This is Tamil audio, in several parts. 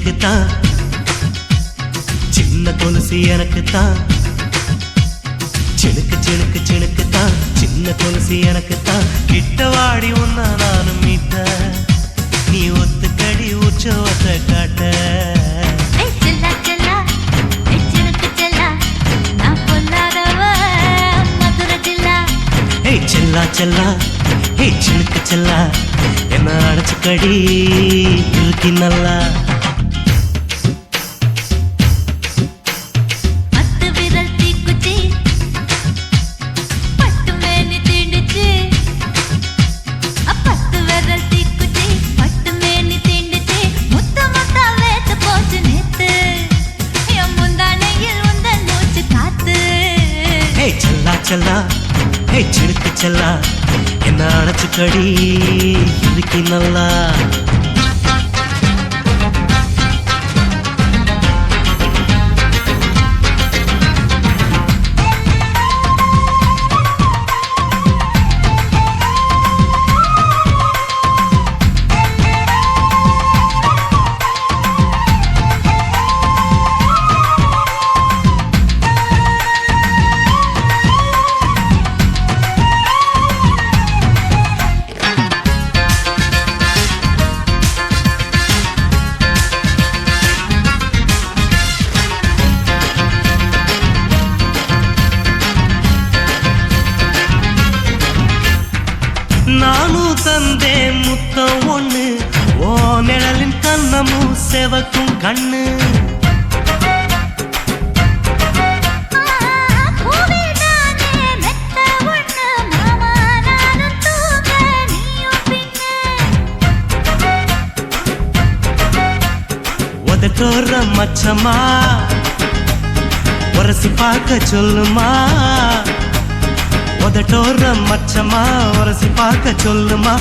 எனக்கு தான், சின்ன கொலுசு எனக்கு தான். சினுக்கு சினுக்கு சினுக்கு தான், சின்ன கொலுசு எனக்கு தான். கிட்ட வாடி உன்னா நானும் மீட்ட, நீ ஒத்துக்கடி உற்சவத்தை காட்ட. செல்லா செல்லா ஹே சினுக்கு செல்லா, என்ன அடைச்சுக்கடி இருக்கு நல்லா. செல்லா ஹே சினுக்கு செல்லா, என்ன அடைச்சுக்கடி இருக்கு நல்லா. நானும் தந்தே முத்தம் ஒண்ணு, ஓ நிழலின் கண்ணமும் செவக்கும் கண்ணு. உதட்டோர மச்சமா உரசி பார்க்க சொல்லுமா, உதட்டோர மச்சமா உரசி பார்க்க சொல்லுமா.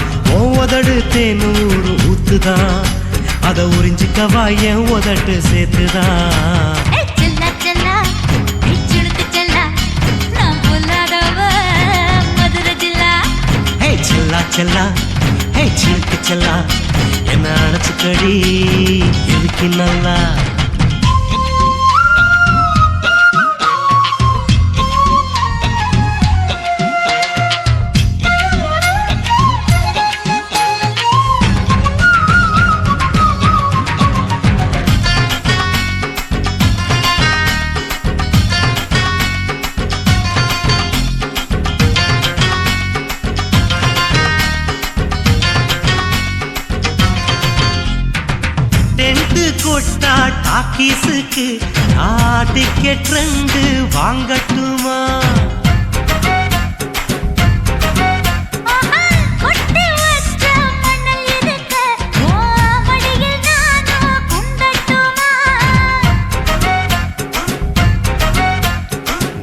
உதடு தேனூறு ஊத்துதான், அத உறிஞ்சிக்கவா என் உதட்டு சேர்த்துதான். செல்லா செல்லா ஹே சினுக்கு செல்லா, என்ன அடைச்சுக்கடி இருக்கு நல்லா. கொட்டா டாக்கீஸுக்கு டிக்கெட் 2 வாங்கட்டுமா?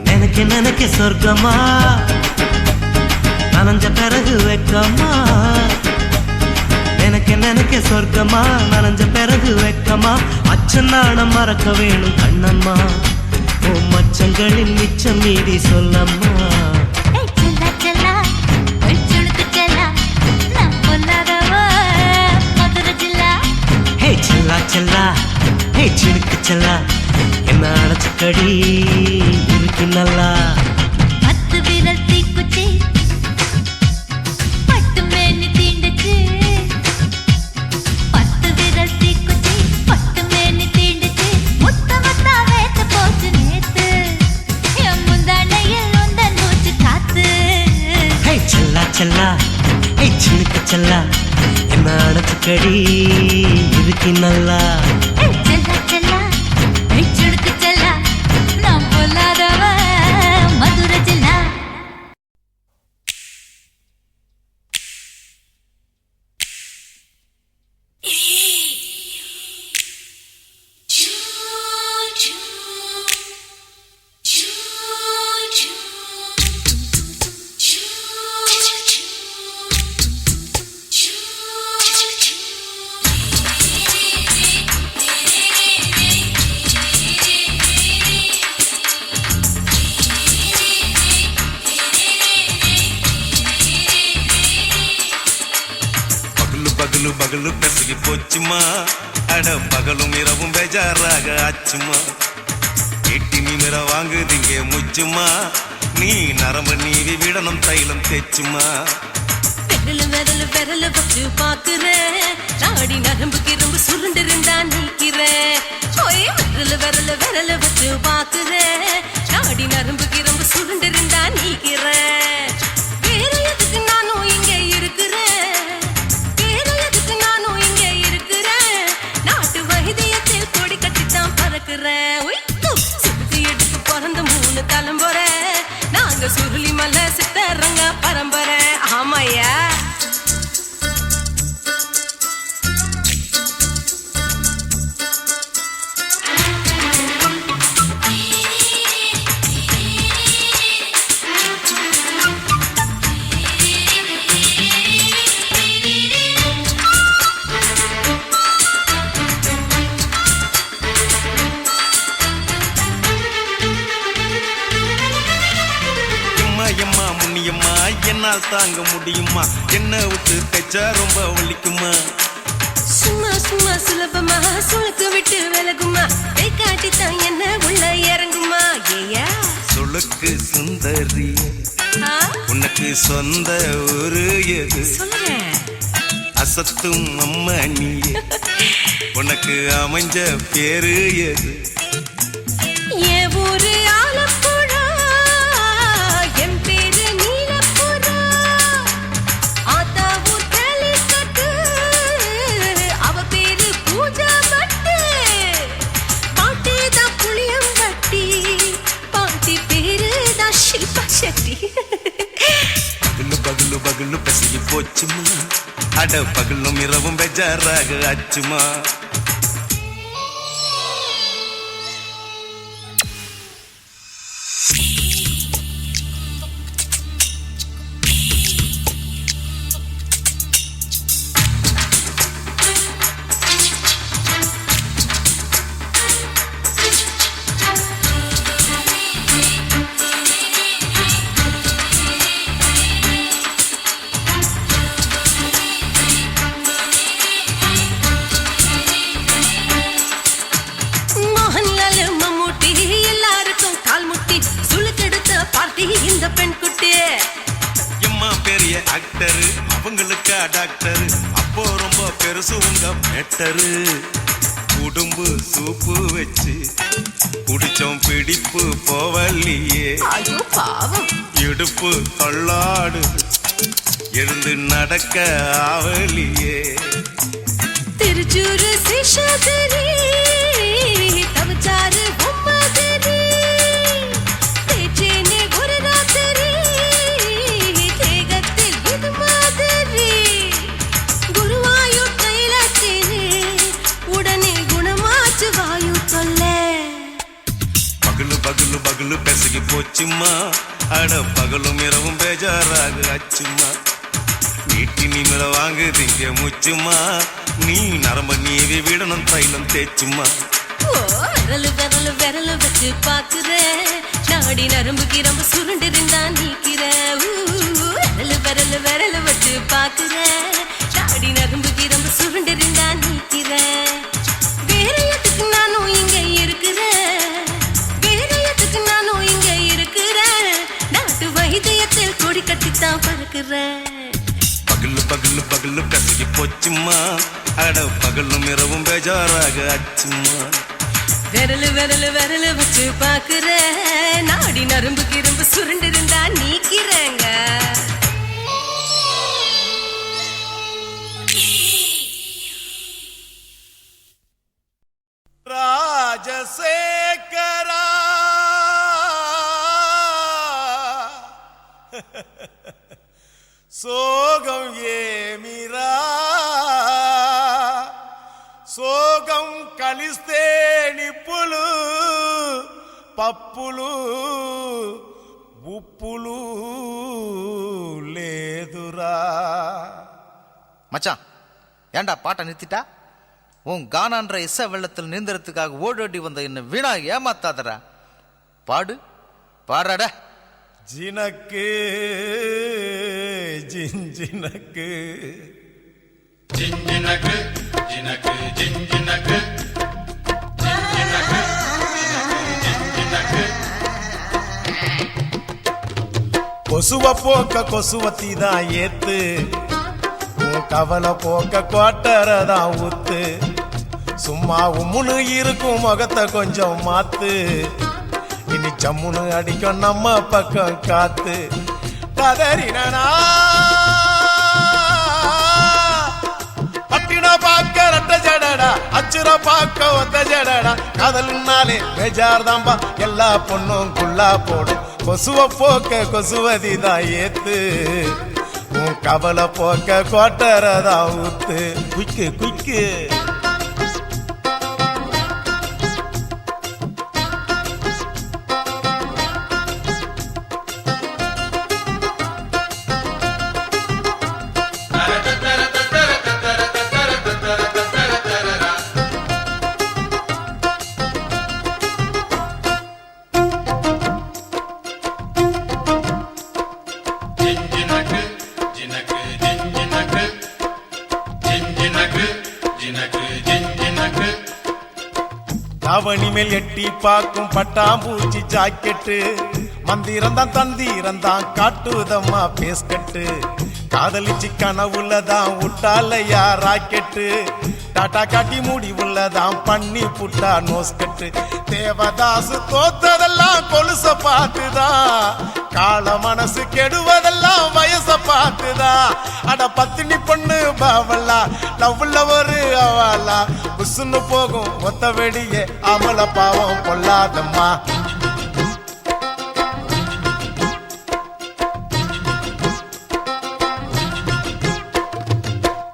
நினைக்க நினைக்க சொர்க்கமா, நனைஞ்ச பிறகு வெக்கமா. எனக்கு நினைக்க சொர்க்கமா, நனைஞ்ச பிறகு வெக்கமா. அச்சநாணம் மறக்க வேணும் கண்ணம்மா, ஓ மச்சங்களின் மிச்சம் மீறி சொல்லம்மா. ஹே செல்லா செல்லா ஹே சினுக்கு செல்லா, என்ன அடைச்சுக்கடி இருக்கு நல்லா. செல்லா ஹே சினுக்கு செல்லா, என்ன அடைச்சுக்கடி இருக்கு நல்லா. பகலு பகலு பெருகி போச்சுமா, அட பகலும் இரவும் பேஜாராக ஆச்சுமா எட்டி நிமிர வாங்குதிங்க முச்சுமா நீ நரம்பு நீவி விடணும் தைலம் தேச்சுமா விரல விரல வச்சு பாக்குறேன் நாடி நரம்பு கிரம்பு சுருண்டு இருந்தா நீக்கிறேன் விரல விரல வச்சு பாக்குறேன் நாடி நரம்பு கிரம்பு சுருண்டு இருந்தா நீக்கிறேன் வேற எதுக்கு நானும் இங்க இருக்கிறேன் வேற எதுக்கு நானும் இங்க இருக்கிறேன் நாட்டு வைத்தியத்தில் கொடி கட்டித்தான் பறக்கிறேன் சுத்தி எடுத்து பிறந்த 3 தலைமுறை நாங்க சுருளி மலை சித்தரங்க பரம்பரை ஆமாயா என்னால் தாங்க முடியுமா என்ன விட்டு தைச்சா ரொம்ப வலிக்குமா சும்மா சும்மா சுலபமா சுளுக்கு விட்டு விலகுமா கை காட்டித்தான் என்ன உள்ள இறங்குமா ஏயா சுளுக்கு சுந்தரி உனக்கு சொந்த ஊரு எது அசத்தும் அம்மா நீ உனக்கு அமைஞ்ச பேரு எது ஏ ஊரு ஆலப்புழா என் பேரு நீலப்புறா ஆத்தாவு தலிக்கட்டு அவ பேரு பூஜா பட்டு பாட்டிதான் புளியம்பட்டி பாட்டி பேரு தான் ஷில்பா செட்டி பகலு பகலு பகலு பசிக்கு போச்சுமா அட பகலும் இரவும் பெஜாராக ஆச்சுமா இந்த பெண் குட்டி எம்மா பெரிய ஆக்டர் அவங்களுக்கா டாக்டர் அப்போ ரொம்ப பெருசு உங்க மேட்டரு குடும்பு சூப்பு வச்சு குடிச்சோம் பிடிப்பு போவல்லையே பாவம் இடுப்பு தள்ளாடு எழுந்து நடக்க ஆவலியே திருச்சூரு சிஷாதிரி தவச்சாரு பொம்மாதிரி தேச்சேனே ஒரு ராத்திரி தேகத்தில் இது மாதிரி குருவாயூர் கைலாச்சேனே உடனே குணமாச்சு வாயு சொல்ல பகலு பகலு பகலு பெசகி போச்சுமா அட பகலும் இரவும் பேஜாராக ஆச்சுமா நீட்டி நிமிர வாங்குதிங்க முச்சுமா நீ நரம்ப நீவி விடணும் தைலம் தேச்சுமா விரலு விரலு விரலு வச்சு பாக்குறேன் நாடி நரம்பு கிரம்பு சுருண்டு இருந்தா நீக்கிறேன் விரலு விரலு விரலு வச்சு பாக்குறேன் நாடி நரம்பு கிரம்பு சுருண்டு இருந்தா நீக்கிறேன் வேற எதுக்கு நானும் இங்க இருக்கிறேன் வேற எதுக்கு நானும் இங்க இருக்கிறேன் நாட்டு வைத்தியத்தில் கொடி கட்டித்தான் பறக்கிறேன் பகலு பகலு பகலு கசகி போச்சுமா அட பகலும் இரவும் பேஜாராக ஆச்சுமா விரலு விரலு விரலு வச்சு பாக்குற நாடி நரம்பு கிரம்பு சுருண்டு இருந்தா நீக்கிறேங்க ராஜசேகரா சோகம் ஏமிரா సోగం కలిస్తే నిప్పులు పప్పులు ఉప్పులు లేదురా மச்சான் ஏண்டா பாட்டை நிறுத்திட்டா உன் கானான்ற இசை வெள்ளத்தில் நீந்தறதுக்காக ஓடோடி வந்த என்ன வீணா ஏமாத்தாதரா பாடு பாடுறாட ஜினக்கு ஜிஞ்சினக்கு ஜிஞ்சினக்கு ஜினக்கு ஜிஞ்சினக்கு ஜிஞ்சினக்கு ஜினக்கு கொசுவ போக்க கொசுவத்தி தான் ஏத்து உன் கவலை போக்க கோட்டரதான் ஊத்து சும்மா உம்முன்னு இருக்கும் முகத்தை கொஞ்சம் மாத்து இனி சம்முன்னு அடிக்கும் நம்ம பக்கம் காத்து கதறினா பட்டின பாக்க ரெட்ட ஜடடா அச்சுர பாக்க ஒத்த ஜடடா காதல்னாலே பேஜார் தான்பா எல்லா பொண்ணும் குள்ளா போடும் கொசுவ போக்க கொசுவதி தான் ஏத்து உன் கவலை போக்க கோட்டரதான் ஊத்து குய்க்கு குய்க்கு ஜிஞ்சினக்கு ஜினக்கு ஜிஞ்சினக்கு ஜிஞ்சினக்கு ஜினக்கு ஜிஞ்சினக்கு தாவணி மேல் எட்டி பார்க்கும் பட்டாம்பூச்சி ஜாக்கெட்டு மந்திரம் தான் தந்திரம் தான் காட்டுதம்மா பேஸ்கட்டு காதலிச்சு கனவுலதான் விட்டாலையா ராக்கெட்டு டாட்டா காட்டி முடிவுள்ளதான் பண்ணி புட்டா நோஸ்கட்டு தேவதாசு தோத்ததெல்லாம் கொலுச பார்த்துதான் கால மனசு கெடுவதெல்லாம் வயச பார்த்துதான் அட பத்தினி பொண்ணு பாவல்லா லவ்ல ஒரு அவாலா புசுன்னு போகும் ஒத்த வெடியே அமல பாவம் கொள்ளாதம்மா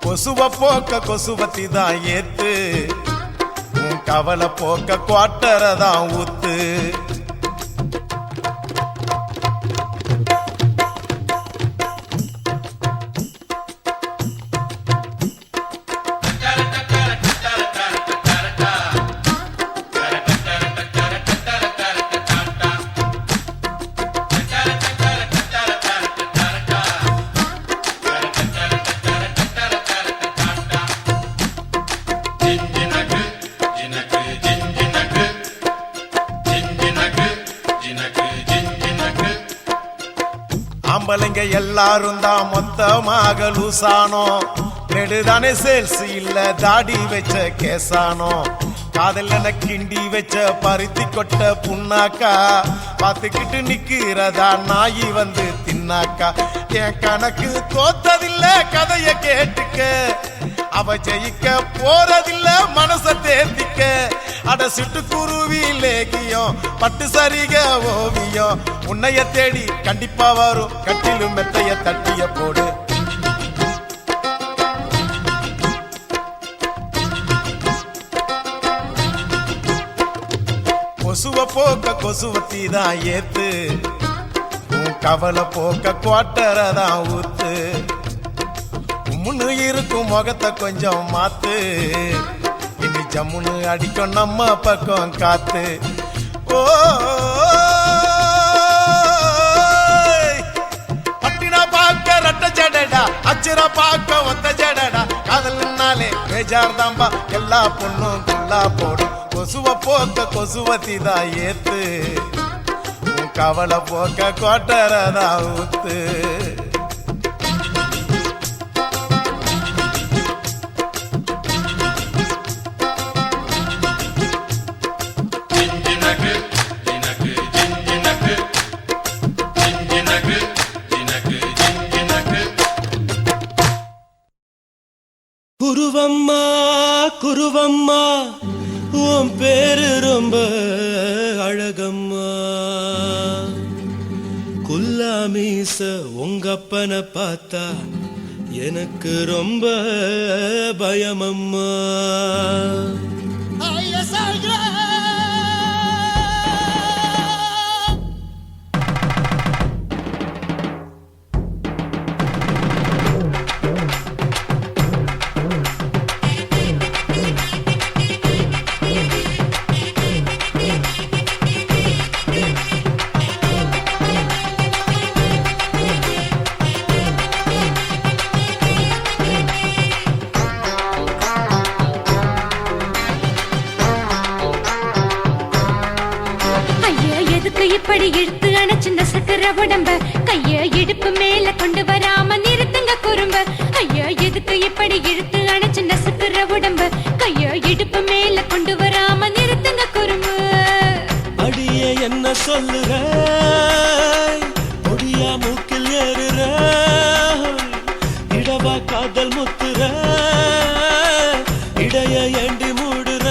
கொசுவ போக்க கொசுவத்தி தான் ஏத்து உன் கவலை போக்க குவாட்டரதான் ஊத்து ஜிஞ்சினக்கு ஜினக்கு ஜிஞ்சினக்கு ஜிஞ்சினக்கு ஜினக்கு ஜிஞ்சினக்கு ஆம்பளைங்க எல்லாரும் தான் மொத்தமாக லூசானோ நெடுதானே சேல்ஸ் இல்ல தாடி வச்ச கேசானோ காதல் என கிண்டி வச்ச பருத்தி கொட்ட புண்ணாக்கா பார்த்துக்கிட்டு நிக்கிறதா நாயி வந்து தின்னாக்கா என் கணக்கு தோத்ததில்ல கதைய கேட்டுக்க அவ ஜெயிக்க போறதில்ல மனச தேர்த்திக்க அட சிட்டுக்குருவி லேகியம் பட்டு சரிக ஓவியம் உன்னைய தேடி கண்டிப்பா வரும் கட்டிலும் மெத்தைய தட்டிய போடு கொசுவ போக்க கொசுவத்தி தான் ஏத்து உன் கவலை போக்க குவாட்டரதான் ஊத்து உம்முன்னு இருக்கும் முகத்தை கொஞ்சம் மாத்து இனி ஜம்முன்னு அடிக்கும் நம்ம பக்கம் காத்து ஓ பட்டினா பாக்க ரெட்ட ஜடடா அச்சுர பாக்க ஒத்த ஜடடா காதல்னாலே பேஜார் தான்பா எல்லா பொண்ணும் குள்ளா போடும் கொசுவ போக்க கொசுவத்தி தான் ஏத்து உன் கவலை போக்க கோட்டரதா ஊத்து ஜிஞ்சினக்கு ஜினக்கு ஜிஞ்சினக்கு ஜிஞ்சினக்கு ஜினக்கு ஜிஞ்சினக்கு குருவம்மா குருவம்மா உன் பேரு ரொம்ப அழகம்மா குல்லாமீச உங்க அப்பனை பார்த்தா எனக்கு ரொம்ப பயமம்மா எதுக்கு இப்படி இழுத்து அணைச்சு நசுக்கிற உடம்ப கைய இடுப்பு மேல கொண்டு வராம நிறுத்துங்க குறும்ப ஐயா எதுக்கு இப்படி இழுத்து அணைச்சு நசுக்கிற உடம்ப கைய இடுப்பு மேல கொண்டு வராம நிறுத்துங்க குறும்பு அடியே என்ன சொல்லுற ஒடியா மூக்கில் ஏறுற இடவா காதல் முத்துற இடைய ஏண்டி மூடுற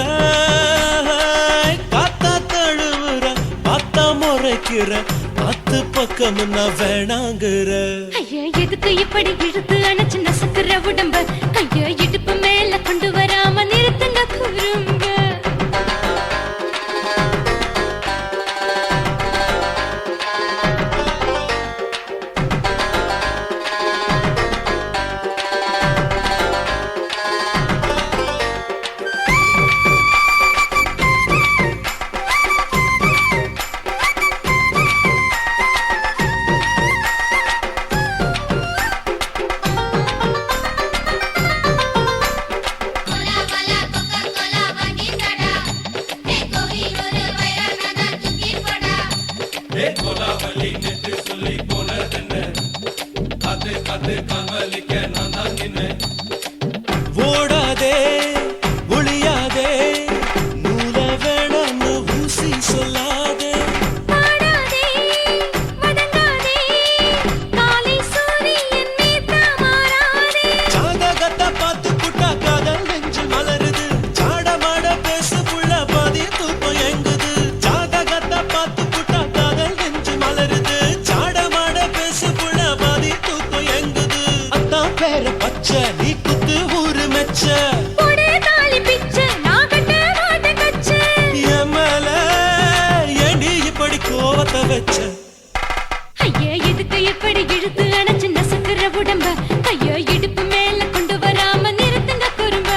காத்தா தழுவுற பார்த்தா முறைக்கிற பத்து பக்கம் நான் வேணாங்குற ஐயா எதுக்கு இப்படி இழுத்து அணைச்சு நசுக்கிற உடம்ப கைய இடுப்பு மேல கொண்டு வராம நிறுத்துங்க குறும்ப கோலாவலி நெட்டு சொல்லி போனதென்ன அது அது காவலிக்க நான் தான் நின்ன ஓடாதே ஒளியாதே நூல வேணான்னு ஊசி சொல்லாதே பாடாதே வதங்காதே காலை சூரியன் மீது மாறாதே ஜாதகத்தை பார்த்து புட்டா காதல் நெஞ்சு மலருது சாடமாட பேசு புள்ள பாதி தூக்கம் எங்குது ஜாதகத்தை பார்த்து புட்டா காதல் நெஞ்சு மலருது சாடமாட பேசு புள்ள பாதி தூக்கம் எங்குது அத்தான் பேர பச்சை நீ குத்து ஊரு மெச்ச போடே தாலி பிச்சை நான் கட்ட மாட்டேன் கச்சை என் மேல ஏண்டி இப்படி கோவத்தை வச்ச ஐயா எதுக்கு இப்படி இழுத்து அணைச்சு நசுக்கிற உடம்ப கைய இடுப்பு மேல கொண்டு வராம நிறுத்துங்க குறும்ப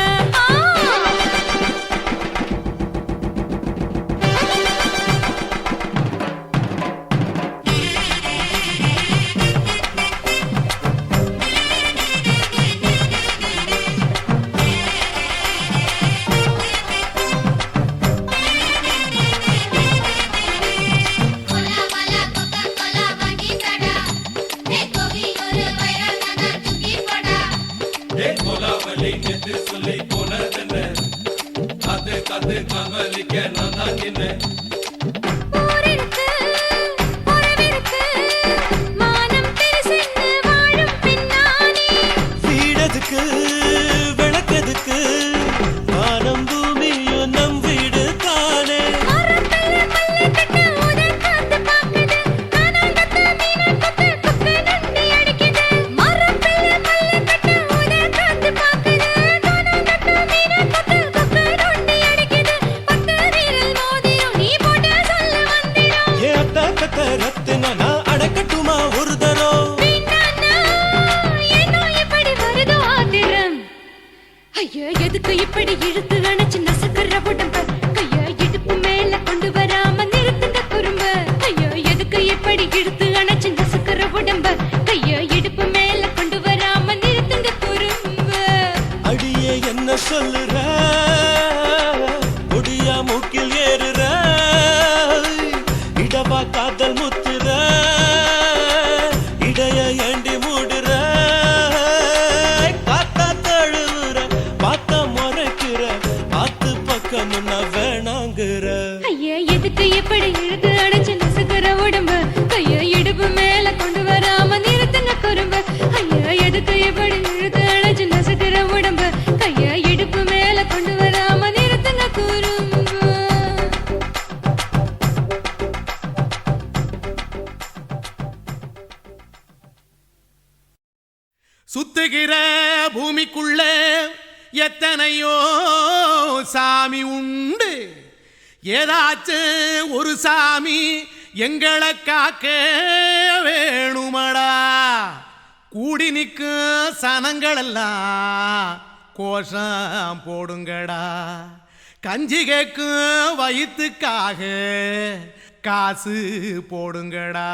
கோலாவலி நெட்டு சொல்லி போனதென்ன அது அது காவலிக்க நான் தான் நின்ன ஊரிருக்கு உறவிருக்கு மானம் பெருசென்னு வாழும் பின்னானே வீடதுக்கு விளக்கதுக்கு வானம் பூமியும் நம் வீடு தானே மரத்துல மல்லி கட்ட உதன் காத்து பாக்குது கானாங்கத்து மீனாங்கத்து குக்கு நண்டி அடிக்குது மரத்துல மல்லி கட்ட உதன் காத்து பாக்குது கானாங்கத்து மீனாங்கத்து குக்கு நண்டி அடிக்குது பத்து வீரல் மோதிரம் நீ போட்ட சொல்ல வந்திடும் ஏ அத்த கத்த ரத்தின நான் அடக்கட்டுமா ஒரு தரம் வீணானா ஏனோ இப்படி வருதோ ஆத்திரம் ஐயா எதுக்கு இப்படி இழுத்து அணைச்சு நசுக்கிற உடம்ப கைய இடுப்பு மேல கொண்டு வராம நிறுத்துங்க குறும்ப ஐயா எதுக்கு இப்படி இழுத்து அணைச்சு நசுக்கிற உடம்ப கைய இடுப்பு மேல கொண்டு வராம நிறுத்துங்க குறும்ப அடியே என்ன சொல்லுற ஒடியா மூக்கில் ஏறுற இடவா காதல் முத்துற இடைய ஏண்டி மூடுற காத்தா தழுவுற பார்த்த முறைக்கிற பார்த்து பக்கம் நான் வேணாங்குற ஐயா எதுக்கு இப்படி இழுத்து அணைச்சு நசுக்கிற உடம்ப கைய இடுப்பு மேல கொண்டு வராம நிறுத்துங்க குறும்ப ஐயா எதுக்கு இப்படி இழுத்து அணைச்சு நசுக்கிற உடம்ப கைய இடுப்பு மேல கொண்டு வராம நிறுத்துங்க குறும்ப சுத்துகிற பூமிக்குள்ள எத்தனையோ சாமி உண்டு ஏதாச்சும் ஒரு சாமி எங்களை காக்க வேணுமடா கூடி நிற்கும் சனங்களெல்லாம் கோஷம் போடுங்கடா கஞ்சி கேக்கும் வயிற்றுக்காக காசு போடுங்கடா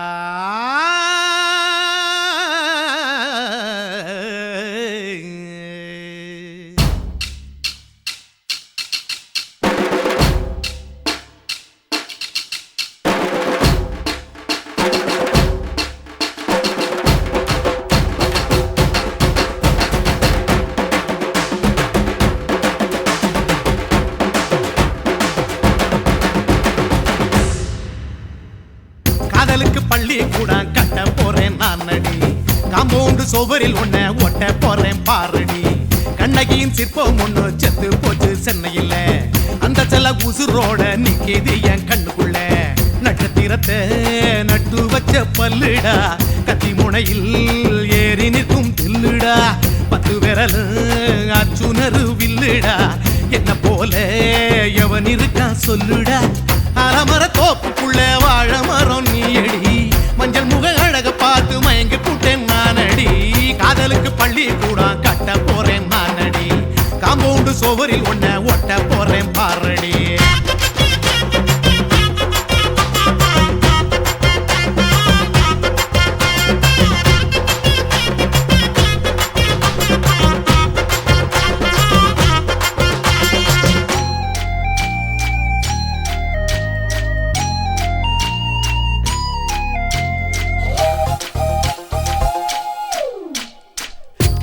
காம்பவுண்டு சுவரில் ஒன்ன ஒட்ட போறேன் பாரடி. கண்ணகியின் சிற்பம் ஒண்ணு செத்து போச்சு சென்னையில். அந்த செல உசுரோட நிக்கிது என் கண்ணுக்குள்ள. நட்சத்திரத்தை நட்டு வச்ச பல்லுடா, கத்தி முனையில் ஏறி நிற்கும் தில்லுடா. 10 விரல் அச்சுணரு வில்லுடா, என்ன போல எவன் இருக்கான் சொல்லுடா. அலமர தோப்புக்குள்ள வாழ மரம் நீயடி, மஞ்சள் முக அழக பார்த்து மயங்கி புட்டேன் நானடி. காதலுக்கு பள்ளி கூட கட்ட போறேன் நானடி. காம்பவுண்டு சுவரில் ஒன்ன ஒட்ட போறேன் பாரடி.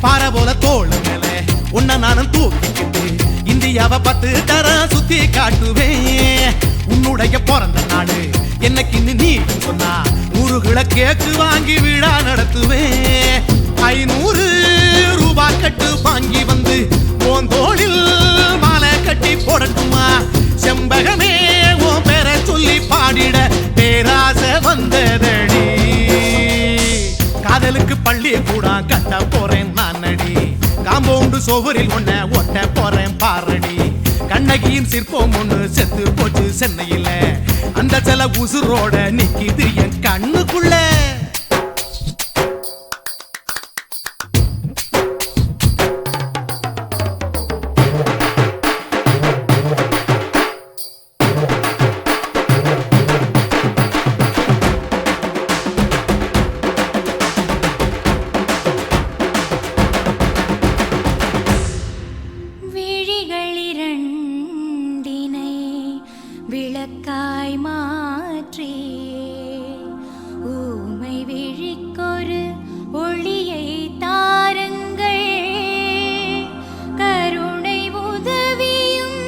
பாறை போல தோள் மேல உன்ன நானும் தூக்கிக்கிட்டு இந்தியாவை 10 தரம் சுத்தி காட்டுவேன். உன்னுடைய பிறந்த நாடு என்னைக்கு நீ சொன்னா 100 கிலோ கேக்கு வாங்கி விழா நடத்துவேன். 500 ரூபாய் கட்டு வாங்கி வந்து உன் தோளில் மாலை கட்டி போடட்டுமா? செம்பகமே உன் பேரை சொல்லி பாடிட பேராசை வந்ததடி. காதலுக்கு பள்ளி கூட கட்ட போறேன் நானடி. காம்பவுண்டு சுவரில் ஒன்ன ஒட்ட போறேன் பாரடி. கண்ணகியின் சிற்பம் ஒண்ணு செத்து போச்சு சென்னையில். அந்த சில உசுரோட நிக்கிது என் கண்ணுக்குள்ள. விளக்காய் மாற்றி ஊமை விழிக்கொரு ஒளியை தாருங்கள். கருணை உதவியும்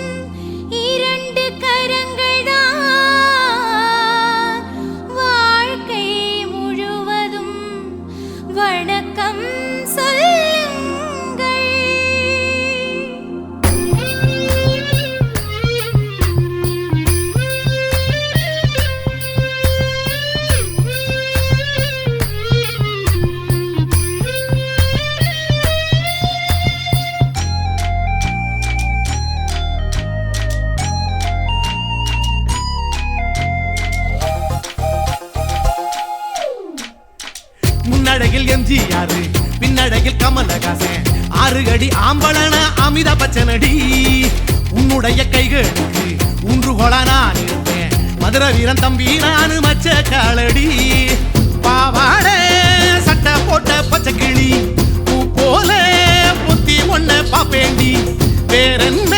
2 கரங்கள் தான். வாழ்க்கை முழுவதும் வணக்கம் சொல்லுங்கள். முன்னடையில் எம்ஜிஆர், பின்னடையில் கமலஹாசன், 6 அடி ஆம்பளன அமிதாப் பச்சனடி. உன்னுடைய கைகளுக்கு ஊன்றுகோலா நான் இருப்பேன். மதுரை வீரன் தம்பி நானு மச்ச காலடி. பாவாட சட்டை போட்ட பச்சை கிளி பூ போல பொத்தி ஒன்ன பாப்பேண்டி. வேறென்ன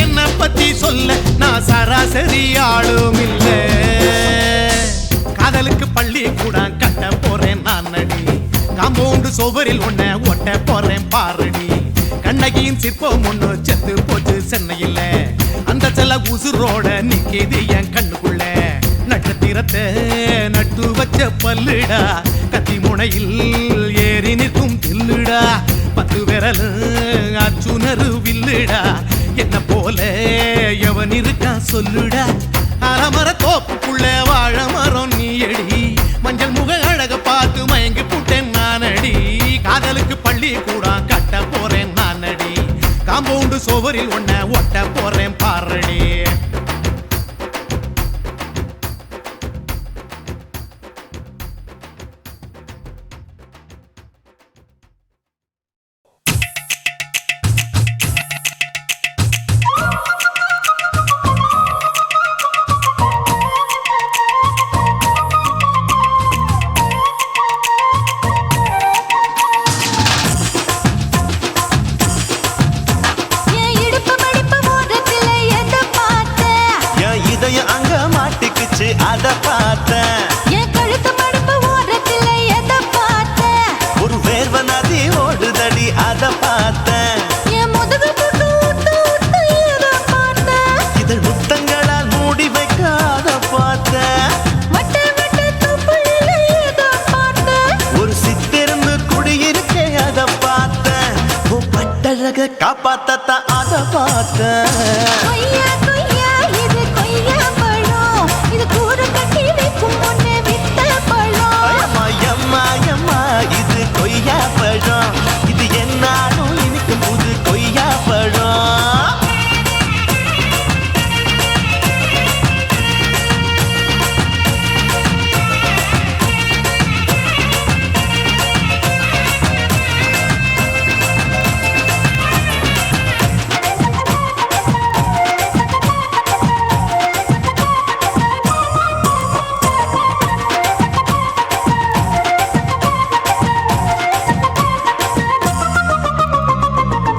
என்ன பத்தி சொல்ல நான் சராசரி ஆளும் இல்ல. காதலுக்கு பள்ளி கூட கட்ட போறேன் நானடி. காம்பவுண்டு சுவரில் ஒன்ன ஒட்ட போறேன் பாரடி. கண்ணகியின் சிற்பம் ஒண்ணு செத்து போச்சு சென்னையில். அந்த செல உசுரோட நிக்கிது என் கண்ணுக்குள்ள. நட்சத்திரத்தை நட்டு வச்ச பல்லுடா, கத்தி முனையில் ஏறி நிற்கும் தில்லுடா. 10 விரல் அச்சுணரு வில்லுடா, என்ன போல எவன் இருக்கான் சொல்லுடா. அலமர தோப்புக்குள்ள வாழ மரம் நீயடி, மஞ்சள் முக அழக பார்த்து மயங்கி புட்டேன் நானடி. காதலுக்கு பள்ளி கூட கட்ட போறேன் நானடி. காம்பவுண்டு சுவரில் ஒன்ன ஒட்ட போறேன் பாரடி. அத பார்த்தேன். என் கழுத்து மடுப்பு ஓரத்தில் எதை பார்த்தேன்? ஒரு வேர்வ நதி ஓடுதடி அத பார்த்தேன். என் முதுகு புட்டு ஊத்து ஊத்து எதை பார்த்தேன்? இதழ் முத்தங்களால் மூடி வைக்க அத பார்த்தேன். வட்ட வட்ட தொப்புளில் எதை பார்த்தேன்? ஒரு சித்திருந்து குடிய கட்டழக காப்பாத்தத்தான் அத பார்த்தேன். கொய்யா கொய்யா இது கொய்யா பழம், இது கூறு கட்டி வைக்கும் முன்னே வித்த பழம். அம்மா எம்மா எம்மா இது கொய்யா பழம், இது என்னாலும் இனிக்கும் புது கொய்யா பழம்.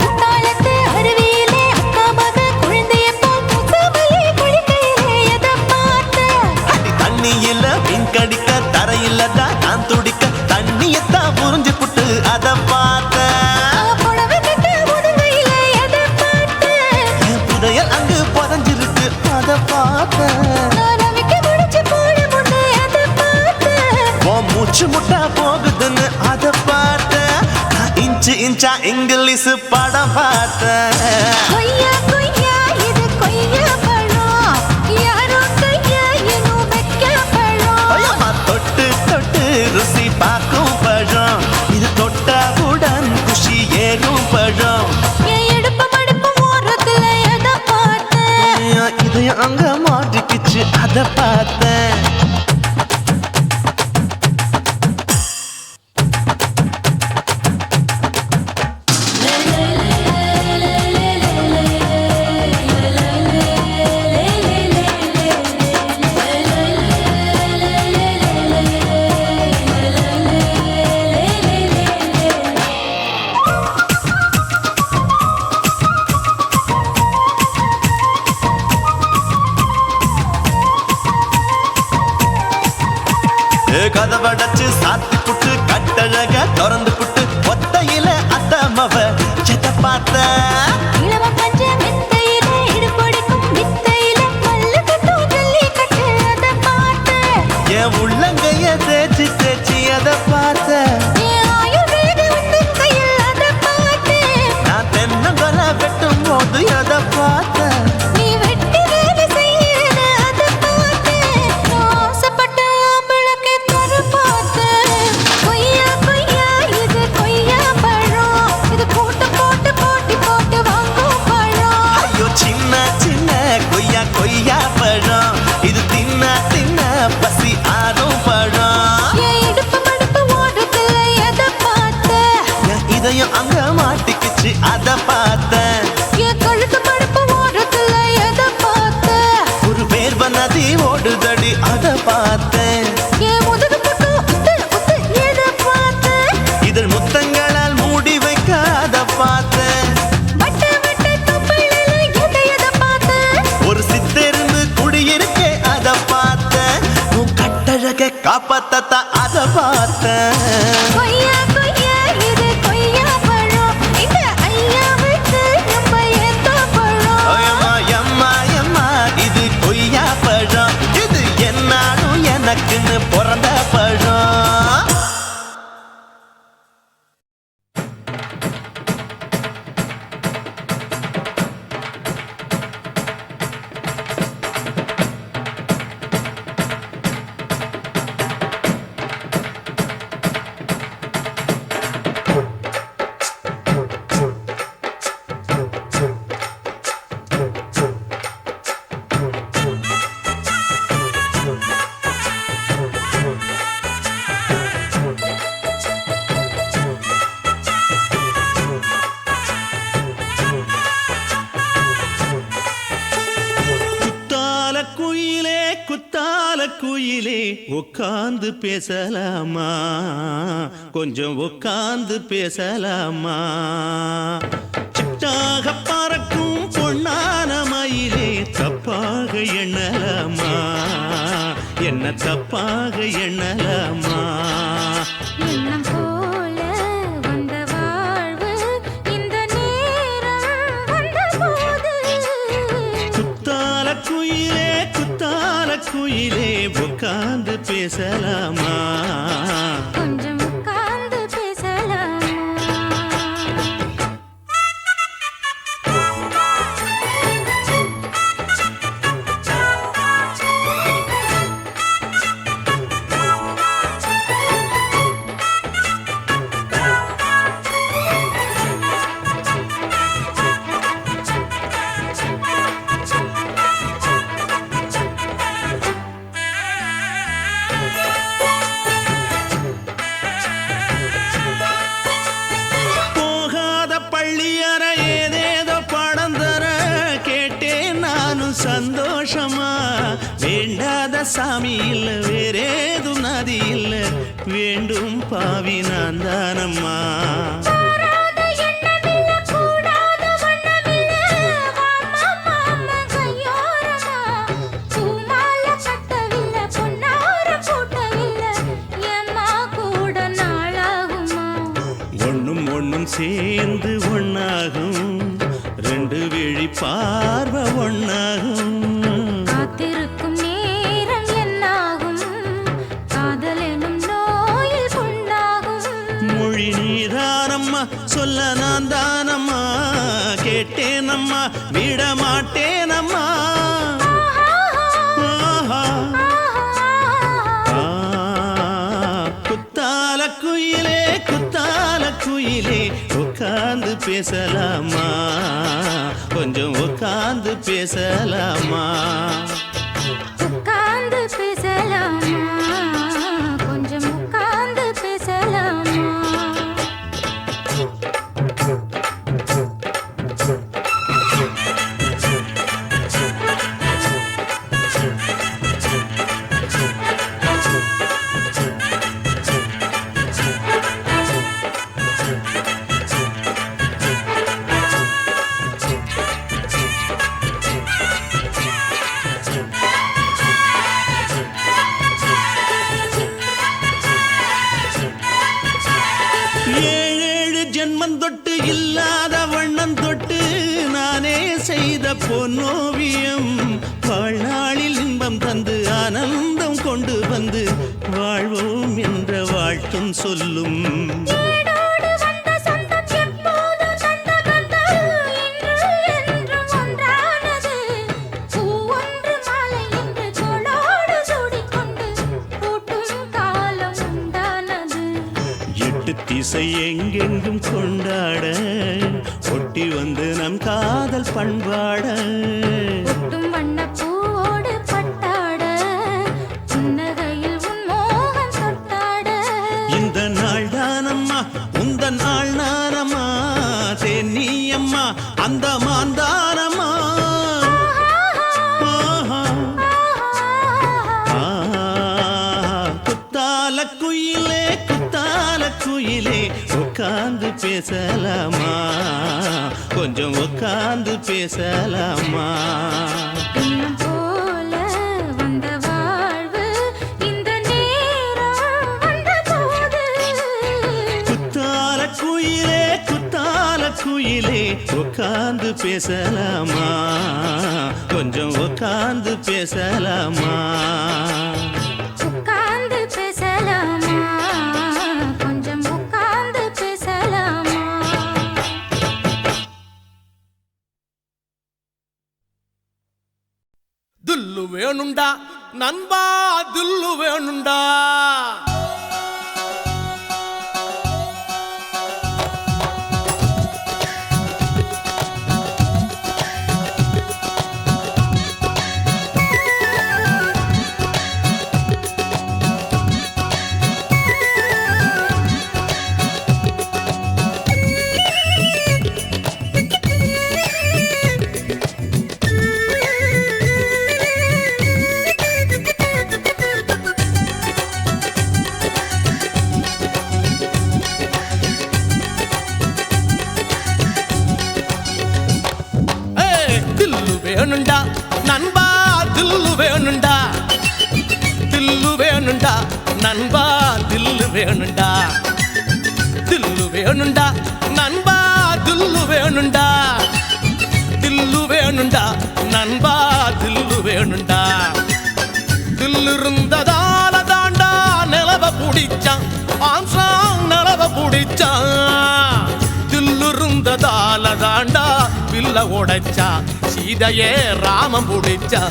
குத்தாலத்து அருவியிலே அக்கா மக குழந்தைய போல் முகமையே குளிக்கையிலே எதை பார்த்தேன். அடி தண்ணியில மீன் கடிக்க தரையில தான் நான் துடிக்க தண்ணியத்தான் புரிஞ்சு புட்டு அத பார்த்தேன். புடவை கட்ட முதுகையிலே எதை பார்த்தேன். என் புதையல் அங்கு புதஞ்சிருக்கு அத பார்த்தேன். நான் ரவிக்க முடிச்சு போட முன்னே எதை பார்த்தேன். உன் மூச்சு முட்டா போகுதுன்னு அத பார்த்தேன். நான் இன்ச்சு இன்ச்சா இங்கிலீஷ் படம் பார்த்தேன். கொய்யா கொய்யா இது கொய்யா பழம், யாரோ கையா இன்னும் வைக்க பழம். ஐயம்மா தொட்டு தொட்டு ருசி பார்க்கும் பழம், இது தொட்டவுடன் குஷி ஏறும் பழம். என் இடுப்பு மடுப்பு ஓரத்துல எதை பார்த்தேன். இதயம் அங்க மாட்டிக்கிச்சு அத பார்த்தேன். கதவடைச்சு சாத்தி புட்டு கட்டழக திறந்து புட்டு ஒத்தையில அத்தமவ செத்த பார்த்த. இளவ பஞ்ச மெத்தையில இடுப்பொடிக்கும் வித்தையில மல்லு கட்டும் ஜல்லிக்கட்டு அதை பார்த்தேன். என் உள்ளங்கைய தேய்ச்சி தேய்ச்சி அத பார்த்த. என் ஆயுர்வேத உந்தன் கையில் அதை பார்த்தேன். நான் தென்னங்கொலை வெட்டும் போது அத பார்த்த. நீ வெட்டி வேலை செய்யறத அதை பார்த்தேன். நான் ஆசைப்பட்ட ஆம்பளுக்கு தர பார்த்தேன். கொய்யா கொய்யா இது கொய்யா பழம், இது கூட்டு போட்டு போட்டி போட்டு வாங்கும் பழம். ஐயோ சின்ன சின்ன கொய்யா கொய்யா பழம், இது தின்ன தின்ன பசி ஆறும் பழம். என் இடுப்பு மடுப்பு ஓட்டத்துல எதை பார்த்தேன். என் இதயம் அங்க மாட்டிக்கிச்சு அத பார்த்தேன். என் கழுத்து மடுப்பு ஓட்டத்துல எதை பார்த்தேன். ஒரு வேர்வ நதி ஓடுதடி அத பார்த்தேன். என் முதுகு பக்கம் உத்து உத்து எதை பார்த்தேன். இதழ் முத்தங்களால் மூடி வைக்க அத பார்த்தேன். வட்ட வட்ட தொப்பையில எதை பார்த்தேன். ஒரு சித்தெருந்து குடியிருக்கே அத பார்த்தேன். உன் கட்டழக காப்பாத்தத்தான் அத பார்த்தேன். கொய்யா கொய்யா இது கொய்யா பழம், இந்த ஐயாவுக்கு நம்ம ஏத்த பழம். ஐயம்மா எம்மா எம்மா இது கொய்யா பழம், இது என்னாலும் எனக்குன்னு பிறந்த பழம். குயிலே உட்கார்ந்து பேசலாமா, கொஞ்சம் உட்கார்ந்து பேசலாமா. சிட்டாக பறக்கும் பொன்னான மயிலே தப்பாக எண்ணலாமா, என்ன தப்பாக எண்ணலாமா. எண்ணம் போல வந்த வாழ்வு இந்த நேரம் வந்தபோது. குத்தால குயிலே குத்தால குயிலே உட்கார்ந்து பேசலாமா, கொஞ்சம் உட்கார்ந்து பேசலாமா. சாமி இல்ல வேறேதும் நதி இல்ல வேண்டும் பாவி நான் தானம்மா சேர்ந்து ஒன்னாகும் ரெண்டு விழி பார்வை ஒன்னாகும் காத்திருக்கும் நேரம் என்னாகும் காதல் எனும் நோயில் கொண்டாகும் மொழி நீதானம்மா சொல்ல நான் தானம்மா கேட்டேனம்மா விட மாட்டேனம்மா குத்தால குயிலே குத்தால குயிலே உட்கார்ந்து பேசலாமா கொஞ்சம் உட்கார்ந்து பேசலாமா உட்கார்ந்து பேசலாமா கொஞ்சம் உட்கார்ந்து பேசலாமா ஏழேழு ஜென்மம் தொட்டு இல்லாத வண்ணம் தொட்டு நானே செய்த பொன்னோவியம் வாழ்நாளில் இன்பம் தந்து ஆனந்தம் கொண்டு வந்து வாழ்வோம் என்ற வாழ்த்தும் சொல்லும் திசை எங்கெங்கும் கொண்டாட ஒட்டி வந்து நம் காதல் பண்பாட ஒட்டும் வண்ண பூவோடு பட்டாட புன்னகையில் உன் மோகம் தொட்டாட இந்த நாள் தானம்மா உந்த நாள் நானம்மா தென்னியம்மா அந்த மாந்தானம்மா குத்தால குயிலே குத்தால குயிலே உட்கார்ந்து பேசலாமா கொஞ்சம் உட்கார்ந்து பேசலாமா இன்னும் போல வந்த வாழ்வு இந்த நேரம் வந்த போது குத்தால குயிலே குத்தால குயிலே உட்கார்ந்து பேசலாமா கொஞ்சம் உட்கார்ந்து பேசலாமா உட்கார்ந்து பேசலாமா கொஞ்சம் உட்கார்ந்து பேசலாமா துல்லு வேணுண்டா நண்பா துல்லு வேணுண்டா வேணுண்டா நண்பா தில்லு வேணுண்டா தில்லு வேணுண்டா நண்பா தில்லு வேணுண்டா தில்லு வேணுண்டா நண்பா தில்லு வேணுண்டா தில்லு வேணுண்டா நண்பா தில்லு வேணுண்டா தில்லு இருந்ததால தாண்டா நிலவ புடிச்சான் ஆம்சாங் நிலவ புடிச்சான் தில்லு இருந்ததால தாண்டா பில்ல உடைச்சா சீதையே ராமம் புடிச்சா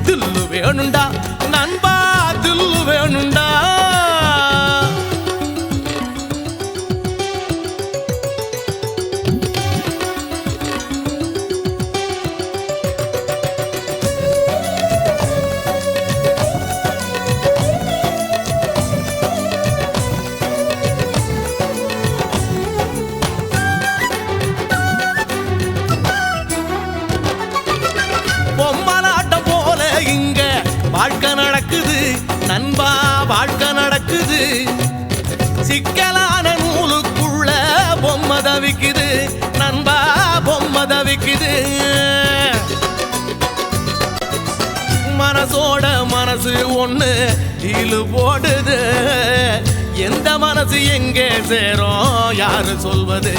தில்லு வேணுண்டா நண்பா தில்லு வேணுண்டா வாழ்க்கை நடக்குது. சிக்கலான நூலுக்குள்ள பொம்மை தவிக்குது நண்பா, பொம்மை தவிக்குது. மனசோட மனசு ஒண்ணு டீலு போடுது. எந்த மனசு எங்கே சேரும் யாரு சொல்வது?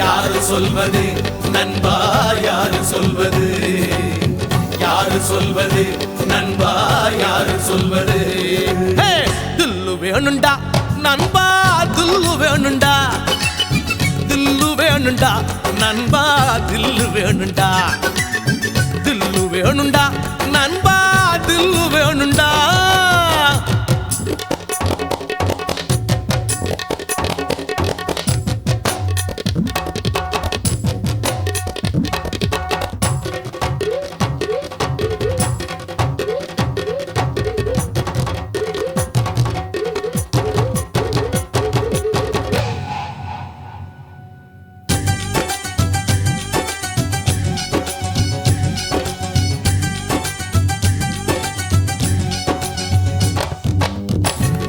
யாரு சொல்வது நண்பா, யாரு சொல்வது? யாரு சொல்வது நண்பா, யாரு சொல்வது? தில்லு வேணுண்டா நண்பா, தில்லு வேணுண்டா, தில்லு வேணுண்டா நண்பா, தில்லு வேணுண்டா, தில்லு வேணுண்டா நண்பா, தில்லு வேணுண்டா.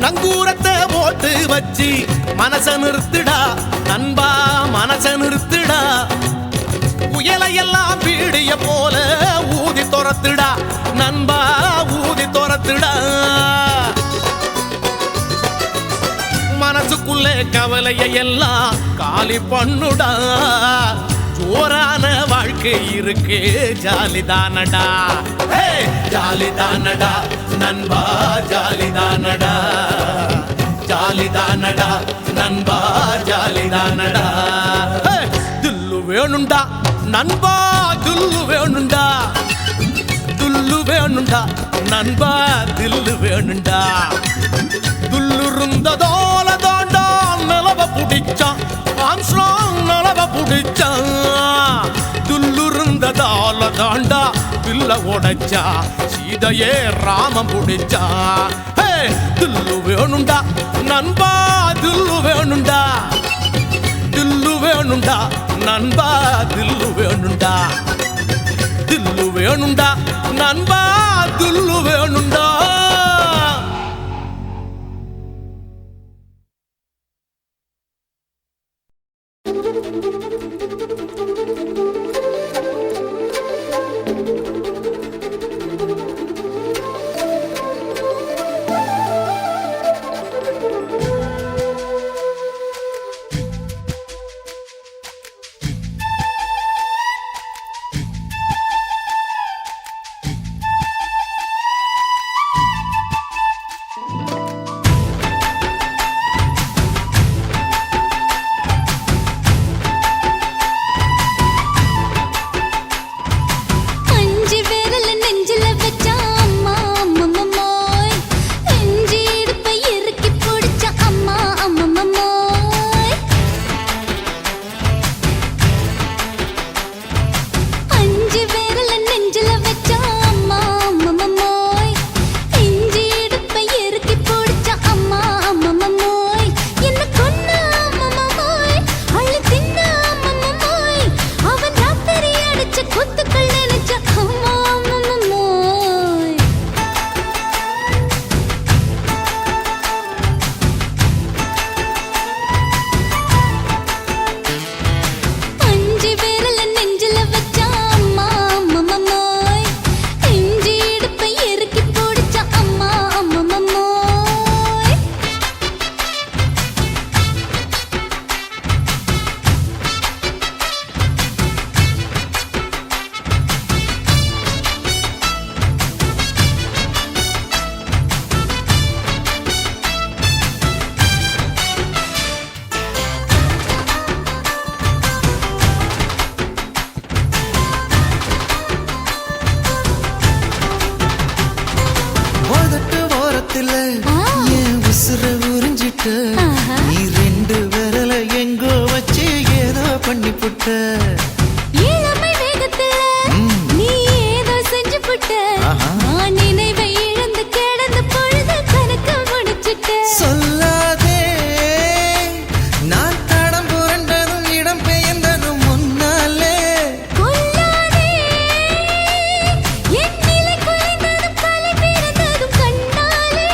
நங்கூரத்தை போட்டு வச்சு மனச நிறுத்துடா நண்பா, மனச நிறுத்துடா. புயலையெல்லாம் பீடிய போல ஊதி துரத்துடா நண்பா, ஊதி துரத்துடா. மனசுக்குள்ளே கவலையை எல்லாம் காலி பண்ணுடா. ஜோரான வாழ்க்கை இருக்கு, ஜாலிதானடா, ஜாலிதானடா நண்பா, ஜாலிதானடா, ஜாலிதானடா நண்பா, ஜாலிதானடா. தில்லு வேணுண்டா நண்பா, தில்லு வேணுண்டா, தில்லு வேணுண்டா நண்பா, தில்லு வேணுண்டா. துள்ளுருந்ததோல தாண்டா நிலவ புடிச்சான் ஆம்ஸ்ட்ராங், நிலவ புடிச்சான். துள்ளுருந்ததால தாண்டா பில்ல உடைச்சா, சீதையே ராமம் புடிச்சா. தில்லு வேணுண்டா நண்பா, தில்லு வேணுண்டா, தில்லு வேணுண்டா நண்பா, தில்லு வேணுண்டா, தில்லு வேணுண்டா நண்பா, தில்லு வேணுண்டா. நீ ரெண்டு விரல எங்கோ வச்சு ஏதோ பண்ணி புட்ட இளமை வேகத்துல நீ ஏதோ செஞ்சு புட்ட நான் நினைவை இழந்து கிடந்த பொழுது கணக்கு முடிச்சிட்ட சொல்லாதே நான் தடம் புரண்டதும் இடம் பெயர்ந்ததும் முன்னாலே கொல்லாதே என் நிலை குலைந்ததும் கலை பிறந்ததும் கண்ணாலே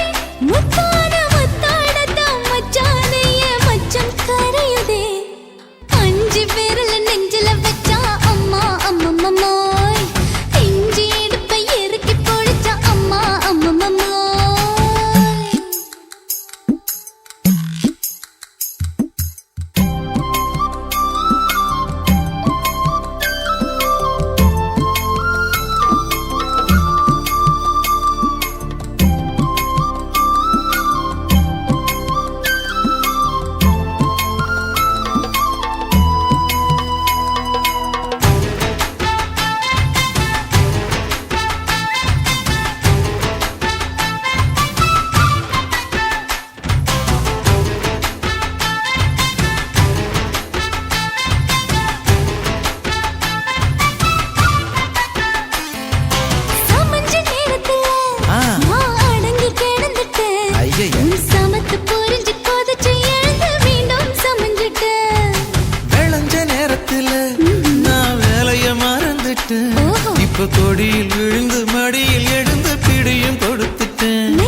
இப்ப கொடியில் விழுந்து மடியில் எழுந்து பிடியும் கொடுத்துட்டேன்.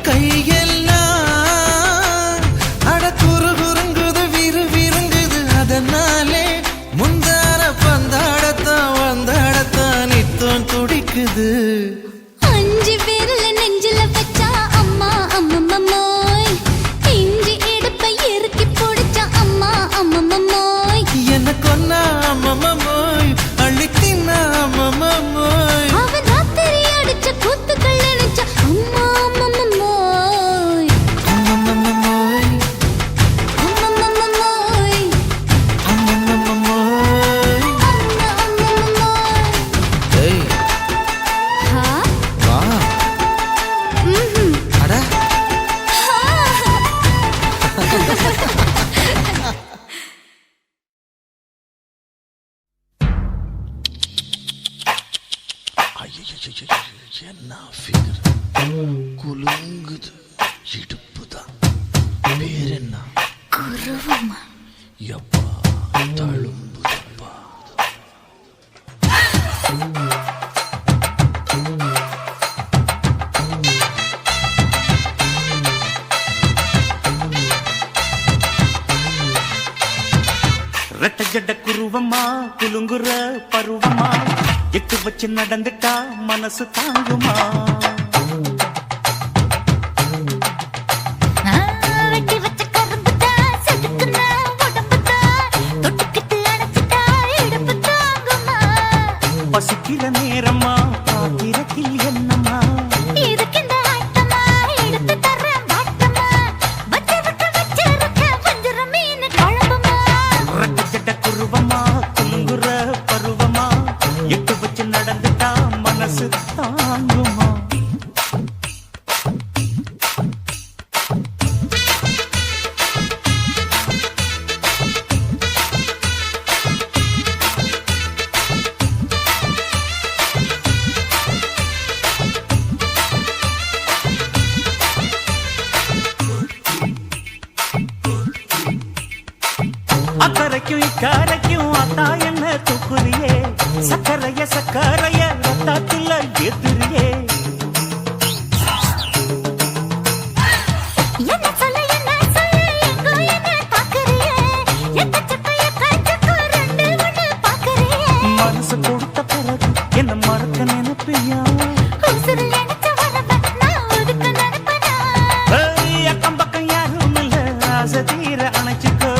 கையெல்லாம் அட குறுகுறுங்குது விறுவிறுங்குது அதனாலே முந்தான பந்தாடத்தான் வந்தாடத்தான் நித்தம் துடிக்குது. அஞ்சு பேர்ல நெஞ்சில வச்சா அம்மா அம்மம்மோய், இஞ்சி எடுப்பை இறுக்கி பிடிச்சா அம்மா அம்மம்மோய், என்ன கொன்னா அம்மம்மோய் அள்ளி தின்னா அம்மம்மோய், அவன் ராத்திரி அடிச்ச கூத்துக்கள் நினைச்சா அம்மா அம்மம்மோய், அம்மம்மோய் அம்மம்மோய், அம்மம்மோய். அம்மம்மோய். ஏய் ஹா? வா ம்ஹும். அட என்ன ஃபிகர் குலுங்குது இடுப்புதான் பேர் என்ன குருவமா. எப்பா தழும்புதப்பா. ரெட்ட ஜட குருவமா குலுங்குற பருவமா எட்டு வச்சு நடந்துட்டா மனசு தாங்குமா? வெட்டி வச்ச கரும்புதான் செதுக்குன உடம்புதான் தொட்டுக்கிட்டு அணைச்சிட்டா இடுப்பு தாங்குமா? பசிக்கிற நேரமா பாத்திரத்தில் என்னம்மா? இதுக்கு இந்த ஆட்டமா எடுத்து தர்றேன் பாட்டமா, வச்சிருக்க வஞ்சிர மீன் குழம்புமா? ரெட்ட ஜட குருவமா குலுங்குற பருவமா எட்டு வச்சு நடந்துட்டா மனசு தாங்குமா? அக்கறைக்கும் இக்கரைக்கும் அத்தா என்ன தூக்குறியே, சக்கரைய ரத்தாத்துல ஏத்துறியே. என்ன சொல்ல எங்கோ என்ன பாக்குறியே, எக்கச்சக்கைய காய்ச்சக்கு ரெண்டு ஒண்ணு பாக்குறியே, மனசு கொடுத்த பிறகு என்ன மறக்க நினைப்பியா? உசுறு நினைச்ச வரவ நான் ஒதுக்க நினைப்பனா, ஏய், அக்கம் பக்கம் யாரும் இல்ல ஆசை தீர அணைச்சுக்கோ.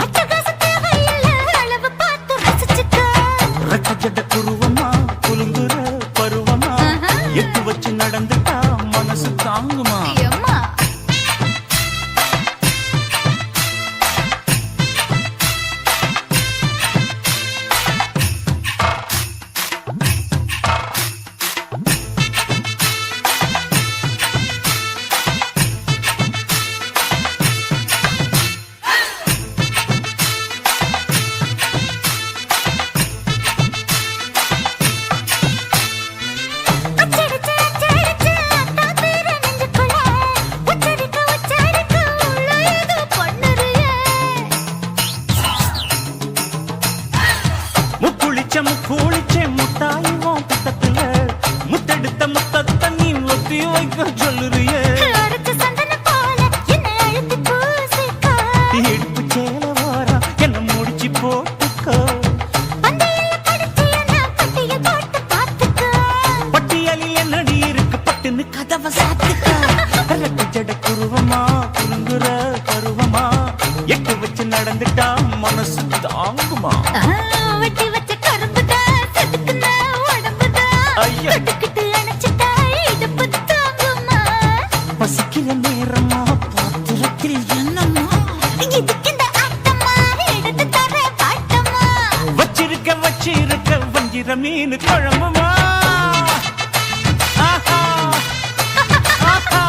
அட்டகாச தேவையில்ல அளவு பார்த்து ரசிச்சுக்கோ. ரெட்ட ஜட குருவமா குலுங்குற பருவமா எட்டு வச்சு நடந்துட்டா மனசு தாங்குமா? அம்மா அச்சடிச்சு அத்தா பேர நெஞ்சுக்குள்ள உச்சரிக்க உள்ள ஏதோ பண்ணுறியே. முக்குளிச்ச முட்டாயுவோம் பக்கத்துல முத்தெடுத்த முத்தத்தை நீ ஒத்தி வைக்க சொல்லுறியே. அரைச்ச சந்தனம் போல என்னை அழுத்தி பூசிக்கோ. இடுப்பு சேல வாரா என்ன முடிச்சு போட்டுக்கோ. பந்தயல்ல படிச்சு என்ன பட்டியல் போட்டு பார்த்துக்கோ. பட்டியலில் என்னடி இருக்கு பட்டுன்னு கதவை சாத்துக்கோ. ரெட்ட ஜட குருவமா குலுங்குற பருவமா எட்டு வச்சு நடந்துட்டா மனசு தாங்குமா? வெட்டி வச்ச கரும்புதான் செதுக்குன உடம்புதான் ஐயா. தொட்டுக்கிட்டு அணைச்சிட்டா இடுப்பு தாங்குமா? பசிக்கிற நேரமா பாத்திரத்தில் என்னம்மா? இதுக்கு இந்த ஆட்டமா எடுத்து தர்றேன் பாட்டமா, வச்சிருக்க வஞ்சிர மீன் குழம்புமா? ஆஹா ஆஹா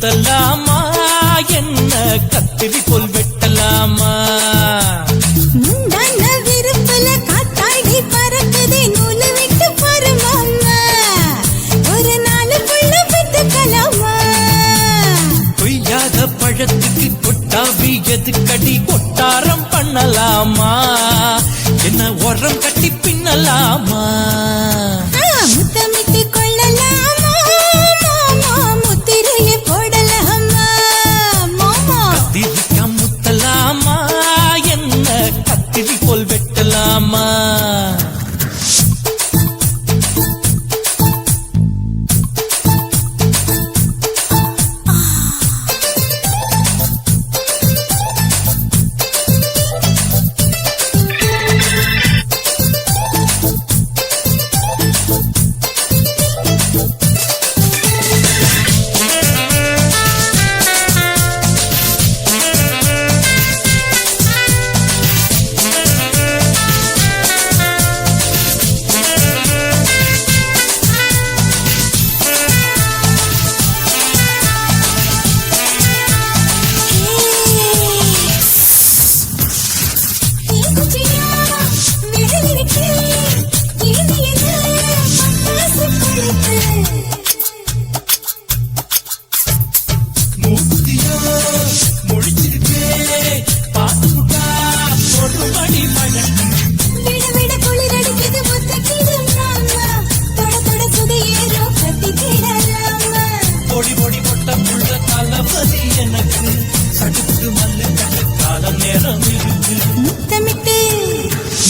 முத்தலாமா என்ன கத்திரி போல் வெட்டலாமா முந்தான விருப்பல காத்தாடி பறக்குதே நூலு விட்டு பருமாமா ஒரு நாளுக்குள்ள விட்டுக்கலாமா பொய்யாத பழத்துக்கு கொட்டாவி எதுக்கடி கொட்டாரம் பண்ணலாமா என்ன உரம் கட்டி பின்னலாமா முத்தமிட்டு கொள்ளலாமா மாமா முத்திரையை போடலாமா மாமா கத்திரிக்கா முத்தலாமா என்ன கத்திரி போல் வெட்டலாமா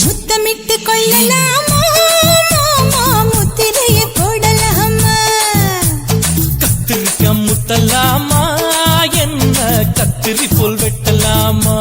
முத்தமிட்டு கொள்ளலாமா மாமா முத்திரையை போடலாமா கத்திரிக்கா முத்தலாமா என்ன கத்திரி போல் வெட்டலாமா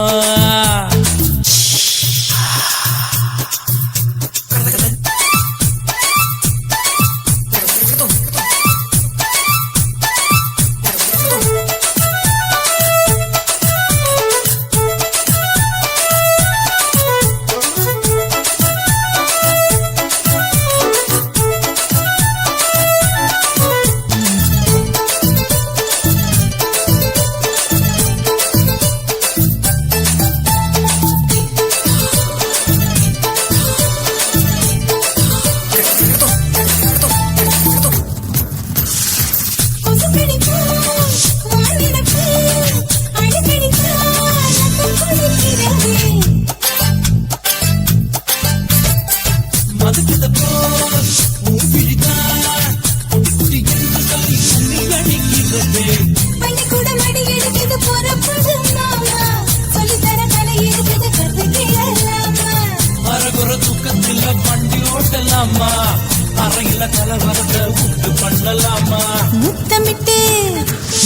அறையில கலவரத்தை உண்டு பண்ணலாமா முத்தமிட்டு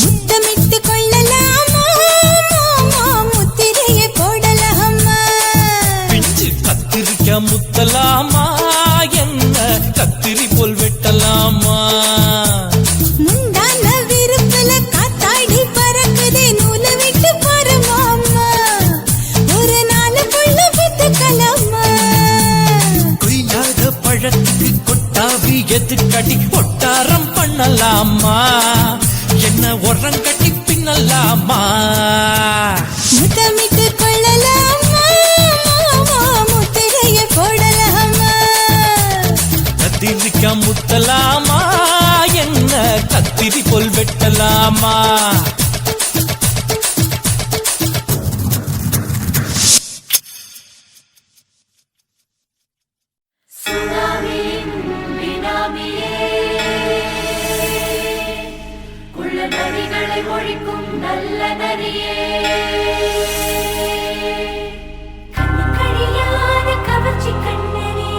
முத்தமிட்டு கொள்ளலாமா மாமா முத்திரையை போடலாமா பிஞ்சு கத்திரிக்கா முத்தலாமா என்ன கத்திரி போல் வெட்டலாமா முந்தான விருப்பல காத்தாடி பறக்குதே நூலு விட்டு பருமாமா ஒரு நாளுக்குள்ள விட்டுக்கலாமா கொய்யாத பழத்துக்கு கொட்டாவி எதுக்கடி கொட்டாரம் பண்ணலாமா என்ன உரம் கட்டி பின்னலாமா முத்தமிட்டு கொள்ளலாமா மாமா முத்திரையை போடலாமா கத்திரிக்கா முத்தலாமா என்ன கத்திரி போல் வெட்டலாமா ஒழிக்கும் நல்ல நரியே கவர்ச்சி கண்ணனே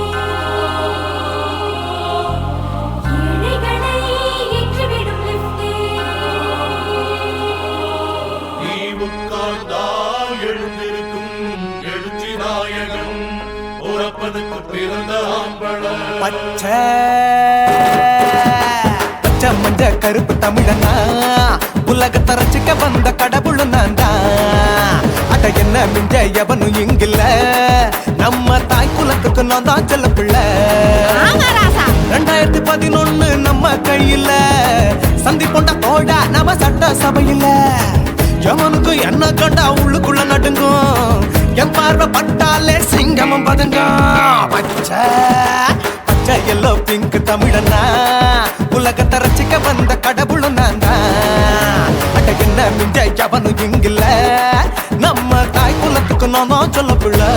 ஏழைகளை ஏற்றிவிடும் லிப்டே நீ உட்கார்ந்தால் எழுந்திருக்கும் எழுச்சி நாயகன் உறப்பதுக்கு பிறந்த ஆம்பள பச்சை மஞ்ச கருப்பு தமிழனா உலகத்தை ரசிக்க வந்த கடவுள் நான் தான் அட என்ன மிஞ்ச எவனும் இங்கில்ல நம்ம தாய் குலத்துக்கு நான் தான் செல்ல பிள்ளை 2011 நம்ம கையில சந்தி பொண்ட தோட நம்ம சட்ட சபையில எவனுக்கு என்ன கண்டா உள்ளுக்குள்ள நடுங்கும் என் பார்வை பட்டாலே சிங்கமும் பதுங்கும் பச்சை பச்சை எல்லோ பிங்க் தமிழனா உலகத்தை ரசிக்க வந்த கடவுளும் நான் தான் அட என்ன மிஞ்ச எவனும் இங்கில்ல நம்ம தாய் குலத்துக்கு நான் தான் சொல்ல பிள்ளை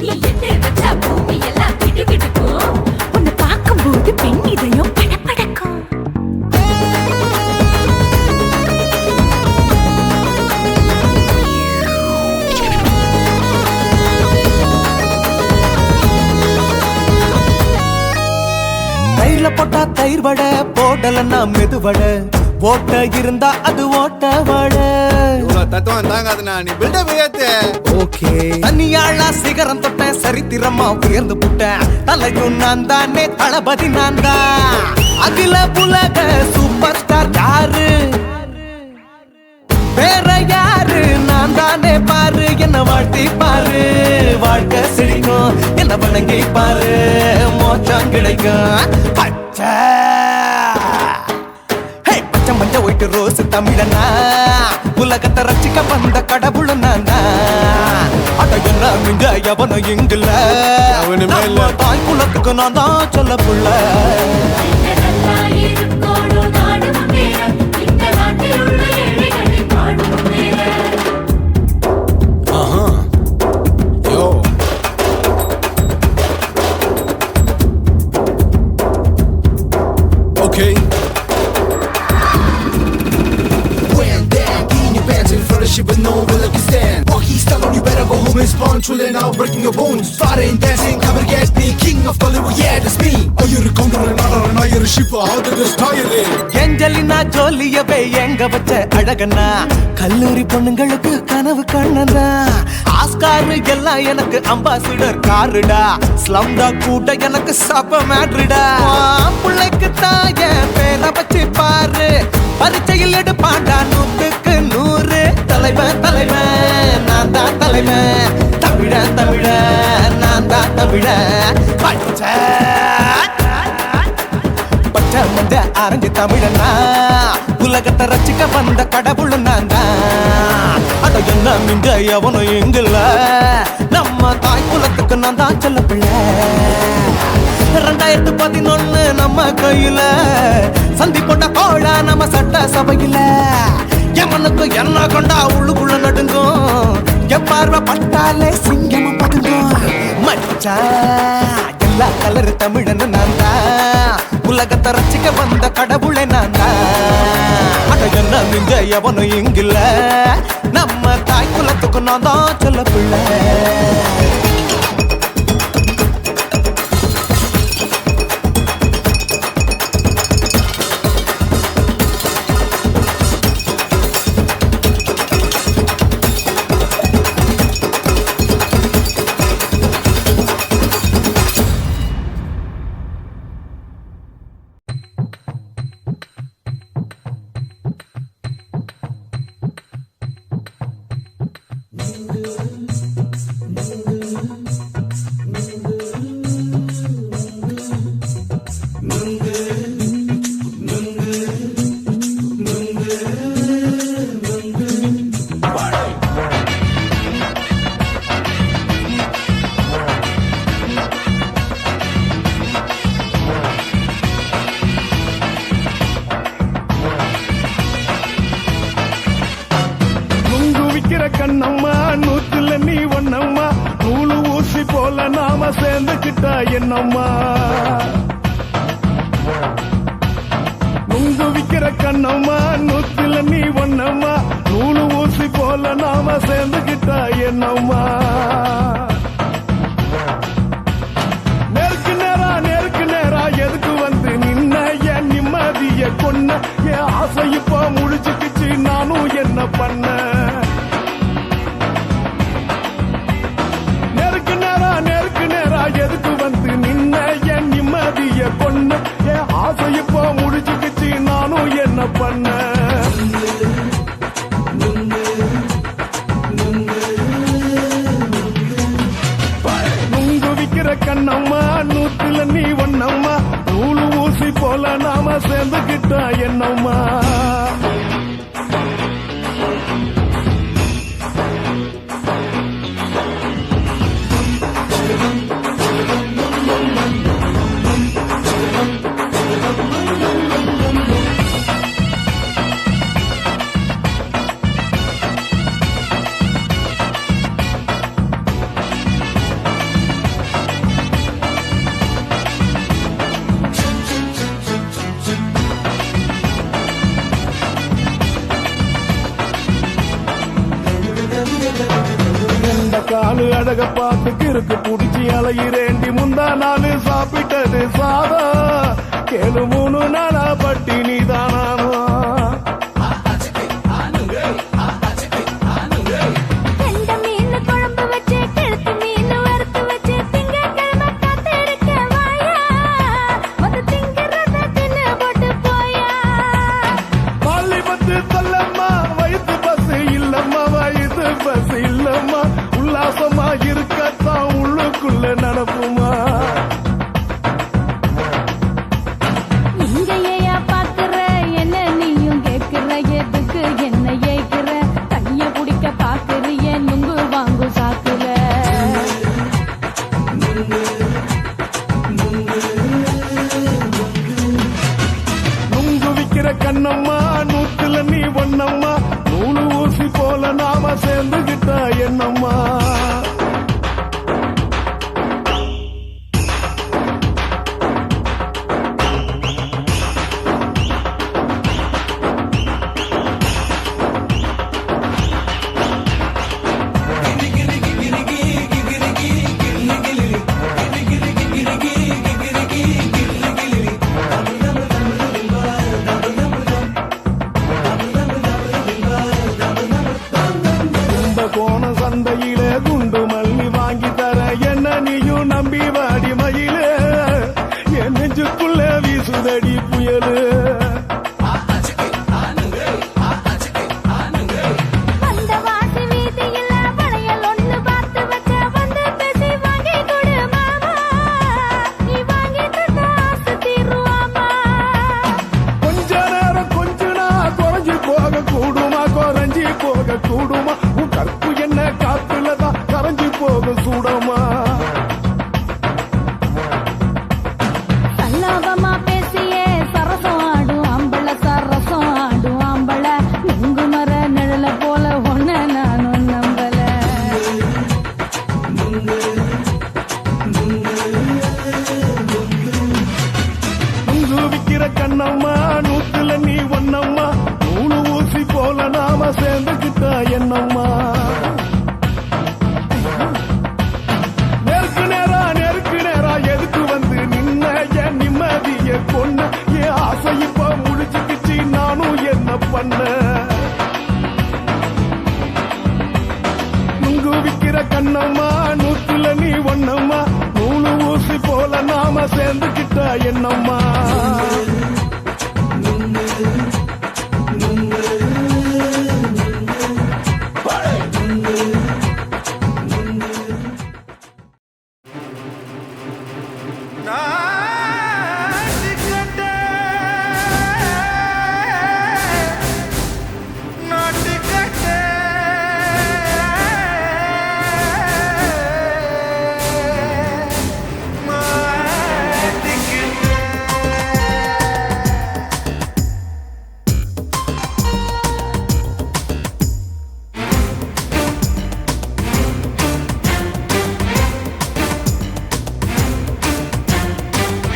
நீ எட்டு வச்சா பூமி எல்லாம் கிடுகிடுக்கும் உன்னை பார்க்கும்போது பெண் இதயம் படபடக்கும் தயிர்ல போட்டா தயிர் வடை போடலன்னா மெது வடை ஓட்ட இருந்தா அது ஓட்ட வடை தத்துவம் தாங்காதுண்ணா நீ பில்டப் ஏத்து ஓகே தனியாளா சிகரம் தொட்டேன் சரித்திரமா உயர்ந்து புட்டேன் தலையும் நான் தானே தளபதி நான் தான் அகில புலக சூப்பர் ஸ்டார் யாரு வேற யாரு நான் தானே பாரு என்ன வாழ்த்தி பாரு வாழ்க்கை சிரிக்கும் என்ன வணங்கி பாரு மோச்சம் கிடைக்கும் பச்சை பச்சை மஞ்ச ஒயிட்டு ரோஸ் தமிழனா உலகத்தை ரசிக்க வந்த கடவுளும் நான் தான் அட என்ன மிஞ்ச எவனும் இங்குல அவனுமே இல்ல. நம்ம தாய் குலத்துக்கு நான் தான் சொல்ல புள்ள யோ okay Shit with no will you stand. Walkie Stallone, you better go home and spawn. Chillin' out, breaking your bones. Fighting, dancing, cover gas, the king of Bollywood, yeah, that's me. Oh, you're a condor and not you're a shipper. How did this tire it? Angelina ஜோலியவே எங்க வச்ச அழகனா கல்லூரி பொண்ணுங்களுக்கு கனவு கண்ணனா ஆஸ்கார் எல்லாம் எனக்கு அம்பாசிடர் காருடா ஸ்லம்டா கூட எனக்கு சப்ப மேட்ருடா பிள்ளைக்கு தான் என் பேரை வச்சு பாரு பரீட்சையில் எடுப்பாண்டா 100க்கு 100 தலைவன் தலைவன் நான் தான் தலைவன் தமிழன் தமிழன் நான் தான் தமிழன் பச்சை பச்சை மஞ்ச ஆரஞ்சு தமிழனா உலகத்தை ரசிக்க வந்த கடவுளும் நான் தான் அட என்ன மிஞ்ச எவனும் எங்குல நம்ம தாய் குலத்துக்கு நான் தான் சொல்ல பிள்ளை 2011 நம்ம கையில சந்தி போட்ட கோழ நம்ம சட்ட சபையில எவனுக்கு என்ன கொண்டா உள்ளுக்குள்ள நடுங்கும் என் பார்வை பட்டாலே சிங்கமும் பதுங்கும் மச்சா எல்லா கலர் தமிழன்னு நான் தான் உலகத்தை ரசிக்க வந்த கடவுளை நான் தான் அட என்ன மிஞ்ச எவனும் இங்கில்ல நம்ம தாய் குலத்துக்கு நான் தான் சொல்ல பிள்ளை கண்ணம்மா நூத்துல நீ ஒண்ணம்மா நூலு ஊசி போல நாம சேர்ந்துக்கிட்டா என்னம்மா நுங்கு விக்கிற கண்ணம்மா நூத்துல நீ ஒண்ணம்மா நூலு ஊசி போல நாம சேர்ந்துக்கிட்டா என்னம்மா நேருக்கு நேரா எதுக்கு வந்து நின்ன என் நிம்மதிய கொன்ன என் ஆசை இப்போ முடிச்சுக்கிச்சு நானும் என்ன பண்ண நேருக்கு நேரா எதுக்கு வந்து நின்ன என் நிம்மதிய கொன்ன என் ஆசை இப்போ முடிச்சுக்கிச்சு நானும் என்ன பண்ண நுங்கு விக்கிற கண்ணம்மா நீ ஒன்னம்மா நூலு ஊசி போல நாம சேர்ந்துகிட்டா என்னம்மா காலு அழக பார்த்து கிறுக்கு புடிச்சி அலையிறேண்டி முந்தா நாலு சாப்பிட்டது சாதம் கேளு 3 நாளா பட்டினி தானானோ கெண்ட மீன் குழம்பு வச்சு கெளுத்து மீன் வறுத்து வச்சு திங்கட்கிழமை காத்திருக்க வாயா வந்து திங்கிறத தின்னு போட்டு போயா பள்ளி பத்து சொல்லம்மா வயிற்று பசு இல்லம்மா வயிற்று பசு இல்லம்மா உல்லாசமா இருக்கத்தான் உள்ளுக்குள்ள நடப்புமா நீங்க ஏயா பாக்குற என்ன நீயும் கேக்குற எதுக்கு என்ன ஏய்க்கிற கைய பிடிக்க பாக்குறிய நுங்கு வாங்கு சாக்குற நுங்கு விக்கிற கண்ணம்மா நூத்துல நீ ஒன்னம்மா நூலு ஊசி போல நாம சேர்ந்துகிட்டா என்னம்மா கோண சந்தையிலே குண்டு மல்லி வாங்கி தர என்ன நீயும் நம்பி வாடி மயிலே என் நெஞ்சுக்குள்ள வீசுதடி புயலு அந்த வாசி வீதியில வளையல் ஒண்ணு பார்த்து வச்ச வந்து பேசி வாங்கி கொடு மாமா நீ வாங்கி தந்தா ஆசை தீருவாமா கொஞ்ச நேரம் கொஞ்ச நான் குறைஞ்சி போக கூடுமா குறைஞ்சி போக கூடுமா உன் கற்பு என்ன காத்துலதான் கரைஞ்சி போக சூடமா சல்லாபமா பேசியே சரசம் ஆடும் ஆம்பள சரசம் ஆடும் ஆம்பள நுங்கு மர நிழல போல ஒன்ன நானும் நம்பல நுங்கு விக்கிற கண்ணம்மா நூத்துல நீ ஒன்னம்மா நூலு ஊசி போல நாம சேர்ந்துகிட்டா என்னம்மா நெருக்கு நேரா எதுக்கு வந்து நின்ன என் நிம்மதிய கொன்ன என் ஆசை இப்ப முடிச்சுக்கிச்சு நானும் என்ன பண்ண நுங்கு விக்கிற கண்ணம்மா நூத்துல நீ ஒன்னம்மா நூலு ஊசி போல நாம சேர்ந்துகிட்டா என்னம்மா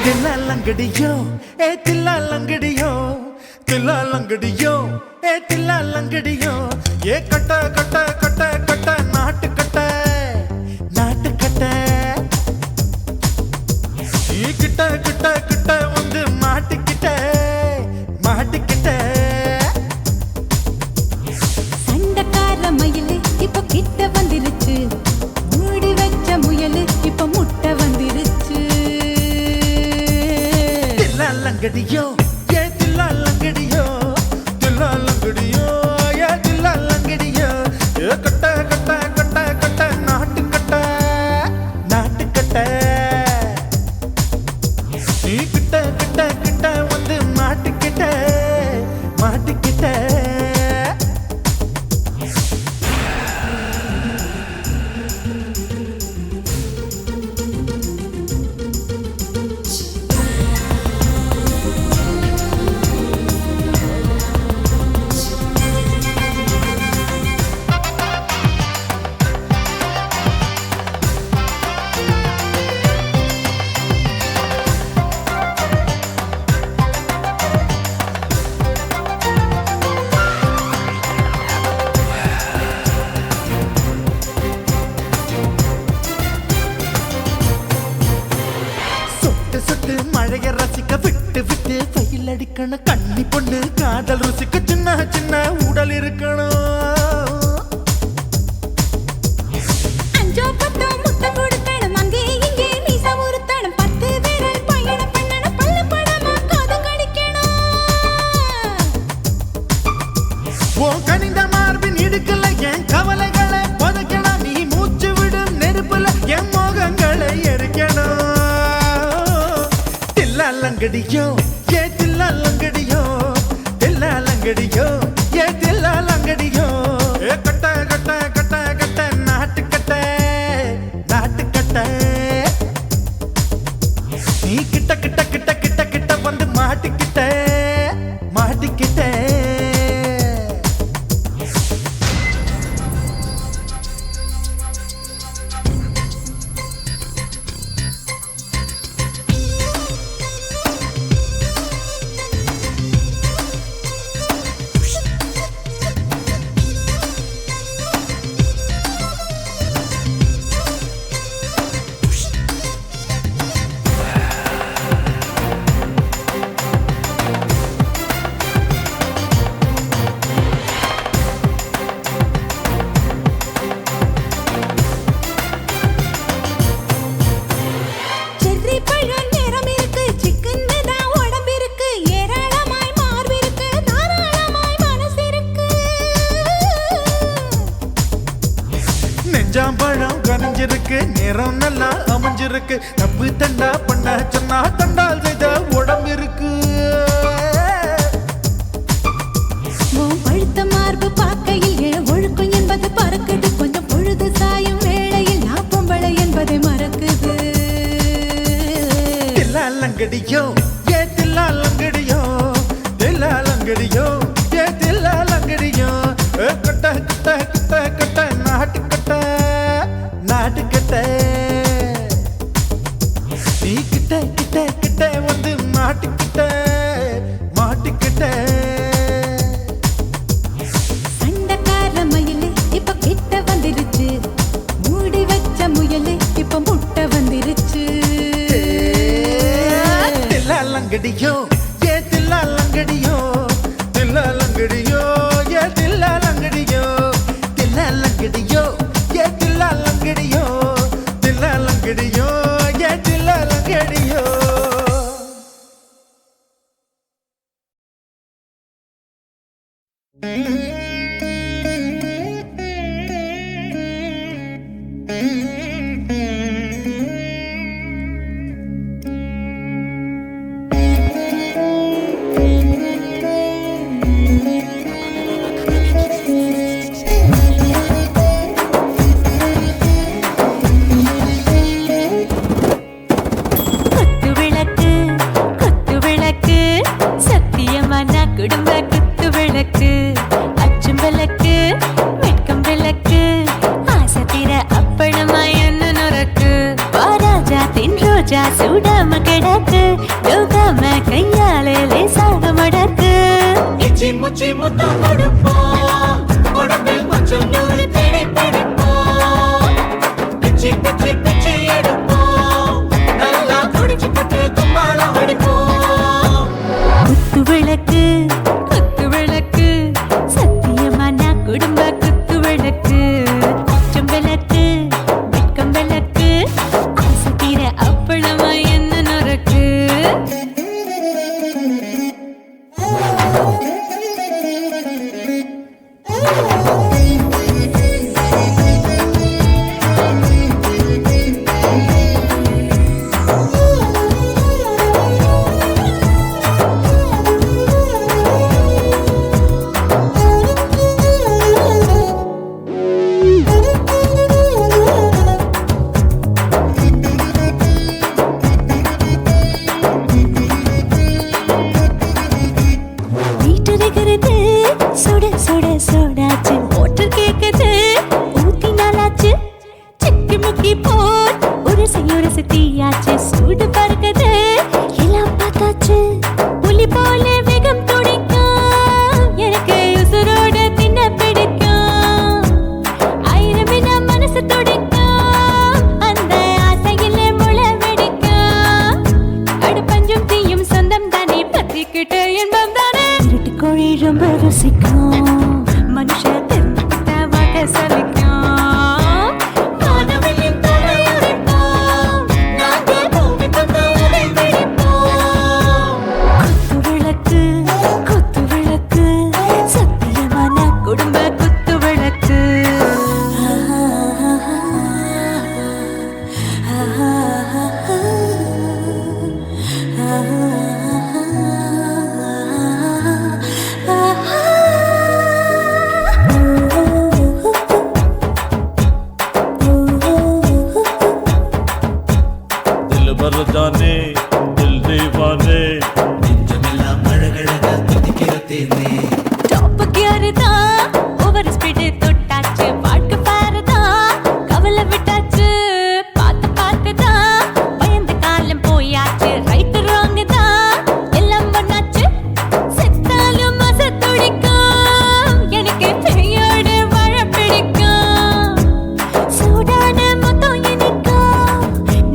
தில்லாலங்கடியோ ஏ தில்லாலங்கடியோ தில்லாலங்கடியோ ஏ தில்லாலங்கடியோ ஏ கட்ட கட்ட கட்ட கட்ட நாட்டு கட்ட நாட்டு கட்ட ஈ கிட்ட கிட்ட கிட்ட வந்து மாட்டிக்கிட்ட மாட்டிக்கிட்ட சண்டக்கார மயிலு இப்ப கிட்ட வந்துருச்சு மூடி வச்ச முயலு இப்ப முட்டை வந்துருச்சு தில்லாலங்கடியோ ஏ தில்லாலங்கடியோ தில்லாலங்கடியோ ஏ தில்லாலங்கடியோ ஏ கட்ட கட்ட கட்ட கட்ட நாட்டு கட்ட நாட்டு கட்ட மழைய ரசிக்க விட்டு விட்டு வெயில் அடிக்கணும் கண்ணி பொண்ணு காதல் ருசிக்க சின்ன சின்ன உடல் இருக்கணும் அஞ்சோ பத்தோ முத்தம் கொடுக்கணும் அங்கே இங்கே மீசா உருத்தணும் 10 பேரால் பயணம் பண்ணணும் பல்ல படமா காது கடிக்கணும் ஓ கனிந்த மார்பின் இடுக்கல என் கவலைகளை புதைக்கணும் நீ மூச்சு விடும் நெருப்புல என் மோகங்களை எரிக்கணும் தில்லாலங்கடியோ ஏ தில்லாலங்கடியோ தில்லாலங்கடியோ ஏ தில்லாலங்கடியோ ஏ கட்ட கட்ட கட்ட கட்ட நாட்டுக்கட்ட நாட்டுக்கட்ட நீ கிட்ட கிட்ட கிட்ட கிட்ட கிட்ட வந்து மாட்டிக்கிட்ட மாட்டிக்கிட்ட செர்ரி பழம் நிறம் இருக்கு சிக்கன்னு தான் உடம்பு இருக்கு ஏராளமாய் மார்பு இருக்கு தாராளமாய் மனசு இருக்கு நெஞ்சாம்பழம் கனிஞ்சிருக்கு நிறம் நல்லா அமைஞ்சிருக்கு தப்பு தண்டா பண்ண சொன்னா தண்டால் செய்த உடம்பு இருக்கு உன் பழுத்த மார்பு பார்க்கையில் என் ஒழுக்கம் என்பது பறக்குது கொஞ்சம் பொழுது சாயும் வேளையில் நான் பொம்பளை என்பதை மறக்குது தில்லாலங்கடியோ ஏ தில்லாலங்கடியோ தில்லாலங்கடியோ ஏ தில்லாலங்கடியோ கட்ட கட்ட கட்ட கட்ட நாட்டுக்கட்ட நாட்டுக்கட்ட நீ கிட்ட கிட்ட கிட்ட வந்து மாட்டிக்கிட்ட மாட்டிக்கிட்ட சண்டைக்கார மயிலு இப்ப கிட்ட வந்துருச்சு மூடி வச்ச முயலு இப்ப முட்டை வந்துருச்சு தில்லாலங்கடியோ ஏ தில்லாலங்கடியோ தில்லாலங்கடியோ ஏ தில்லாலங்கடியோ தில்லாலங்கடியோ ஏ தில்லாலங்கடியோ தில்லாலங்கடியோ ஏ தில்லாலங்கடியோ குத்து விளக்கு சத்தியமான குடும்ப குத்து விளக்கு அச்சும் விளக்கு வெட்கம் விளக்கு ஆசை தீர அப்பளமா என்ன நுறக்கு வாராஜா தின் ரோஜா சூடாம கிடக்கு யோகாம கையாலே லேசாக மடக்கு இச்சி முச்சி முத்தம் கொடுப்போம் உடம்பில் மச்சம் நூறு தேடி பிடிப்போம் பிச்சி பிச்சி பிச்சி எடுப்போம் நல்லா குடிச்சு பட்டு கும்மாளம் அடிப்போம் குத்து விளக்கு சத்தியமான குடும்ப குத்து விளக்கு அச்சம் விளக்கு வெட்கம் விளக்கு ஆசை தீர அப்பளமா என்ன நுறக்கு வீட்டுருகிறது சுட சுட சோடாச்சு மோட்டர் கேக்குது ஊத்தி நாளாச்சு சிக்கி முக்கி போல் உரசி தீயாச்சு சூடு பறக்குது எல்லாம் பார்த்தாச்சு புலி போல வேகம் துடிக்கும் எனக்கு உசுரோட தின்ன பிடிக்கும் ஆயிரம் மனசு துடிக்கும் அந்த ஆசையில முளை வெடிக்கும் அடுப்பஞ்சும் ரொம்ப ருசிக்கும் மனுஷ தெரிஞ்சுக்கிட்ட வாட்ட சலிக்கும் வானவெளியும் தலையுரைப்போம் நாங்கள் பூமி பந்து அதை பிடிப்போம் குத்து விளக்கு சத்தியமான குடும்ப குத்து விளக்கு दिल भर जाने दिल दीवाने டாப் கியர் தான் ஓவர் ஸ்பீடு தொட்டாச்சு வாழ்க்கை பாரு தான் கவலை விட்டாச்சு பார்த்து தான் பயந்து காலம் போயாச்சு ரைட் ராங் தான் எல்லாம் பண்ணாச்சு செத்தாலும் மச துடிக்கும் எனக்கு பெரியோடு வாழ பிடிக்கும் சூடான மொத்தம் இனிக்கும்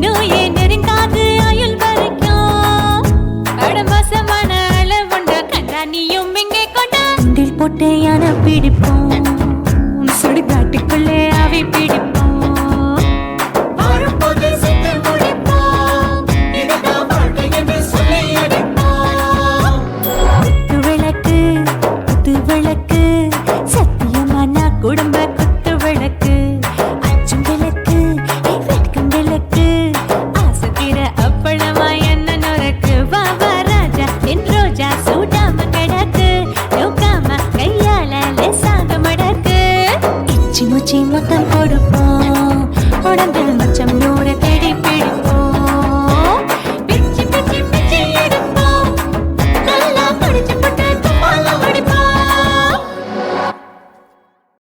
நோயே நெருங்காது ஆயுள் வரைக்கும் அடமாசமான அளவுண்ட கண்டா நீயும் இங்கே கொண்ட உண்டில் போட்டு யானை பிடிப்போம் சுடுகாட்டுக்குள்ளே அவை பிடிப்போம் வாழும்போது செத்து முடிப்போம் இதுதான் வாழ்க்கை என்று சொல்லி அடிப்போம் குத்து விளக்கு சத்தியமான குடும்ப குத்து விளக்கு அச்சும் விளக்கு வெட்கும் விளக்கு ஆசத்திர அப்பளமா என்ன நுறக்கு வா ராஜா என் ரோஜா சூடாம கிடக்கு நோக்காம கையால லேசாக மடக்கு இச்சி முச்சி மொத்தம் கொடுப்போம் உடம்பில் மச்சம்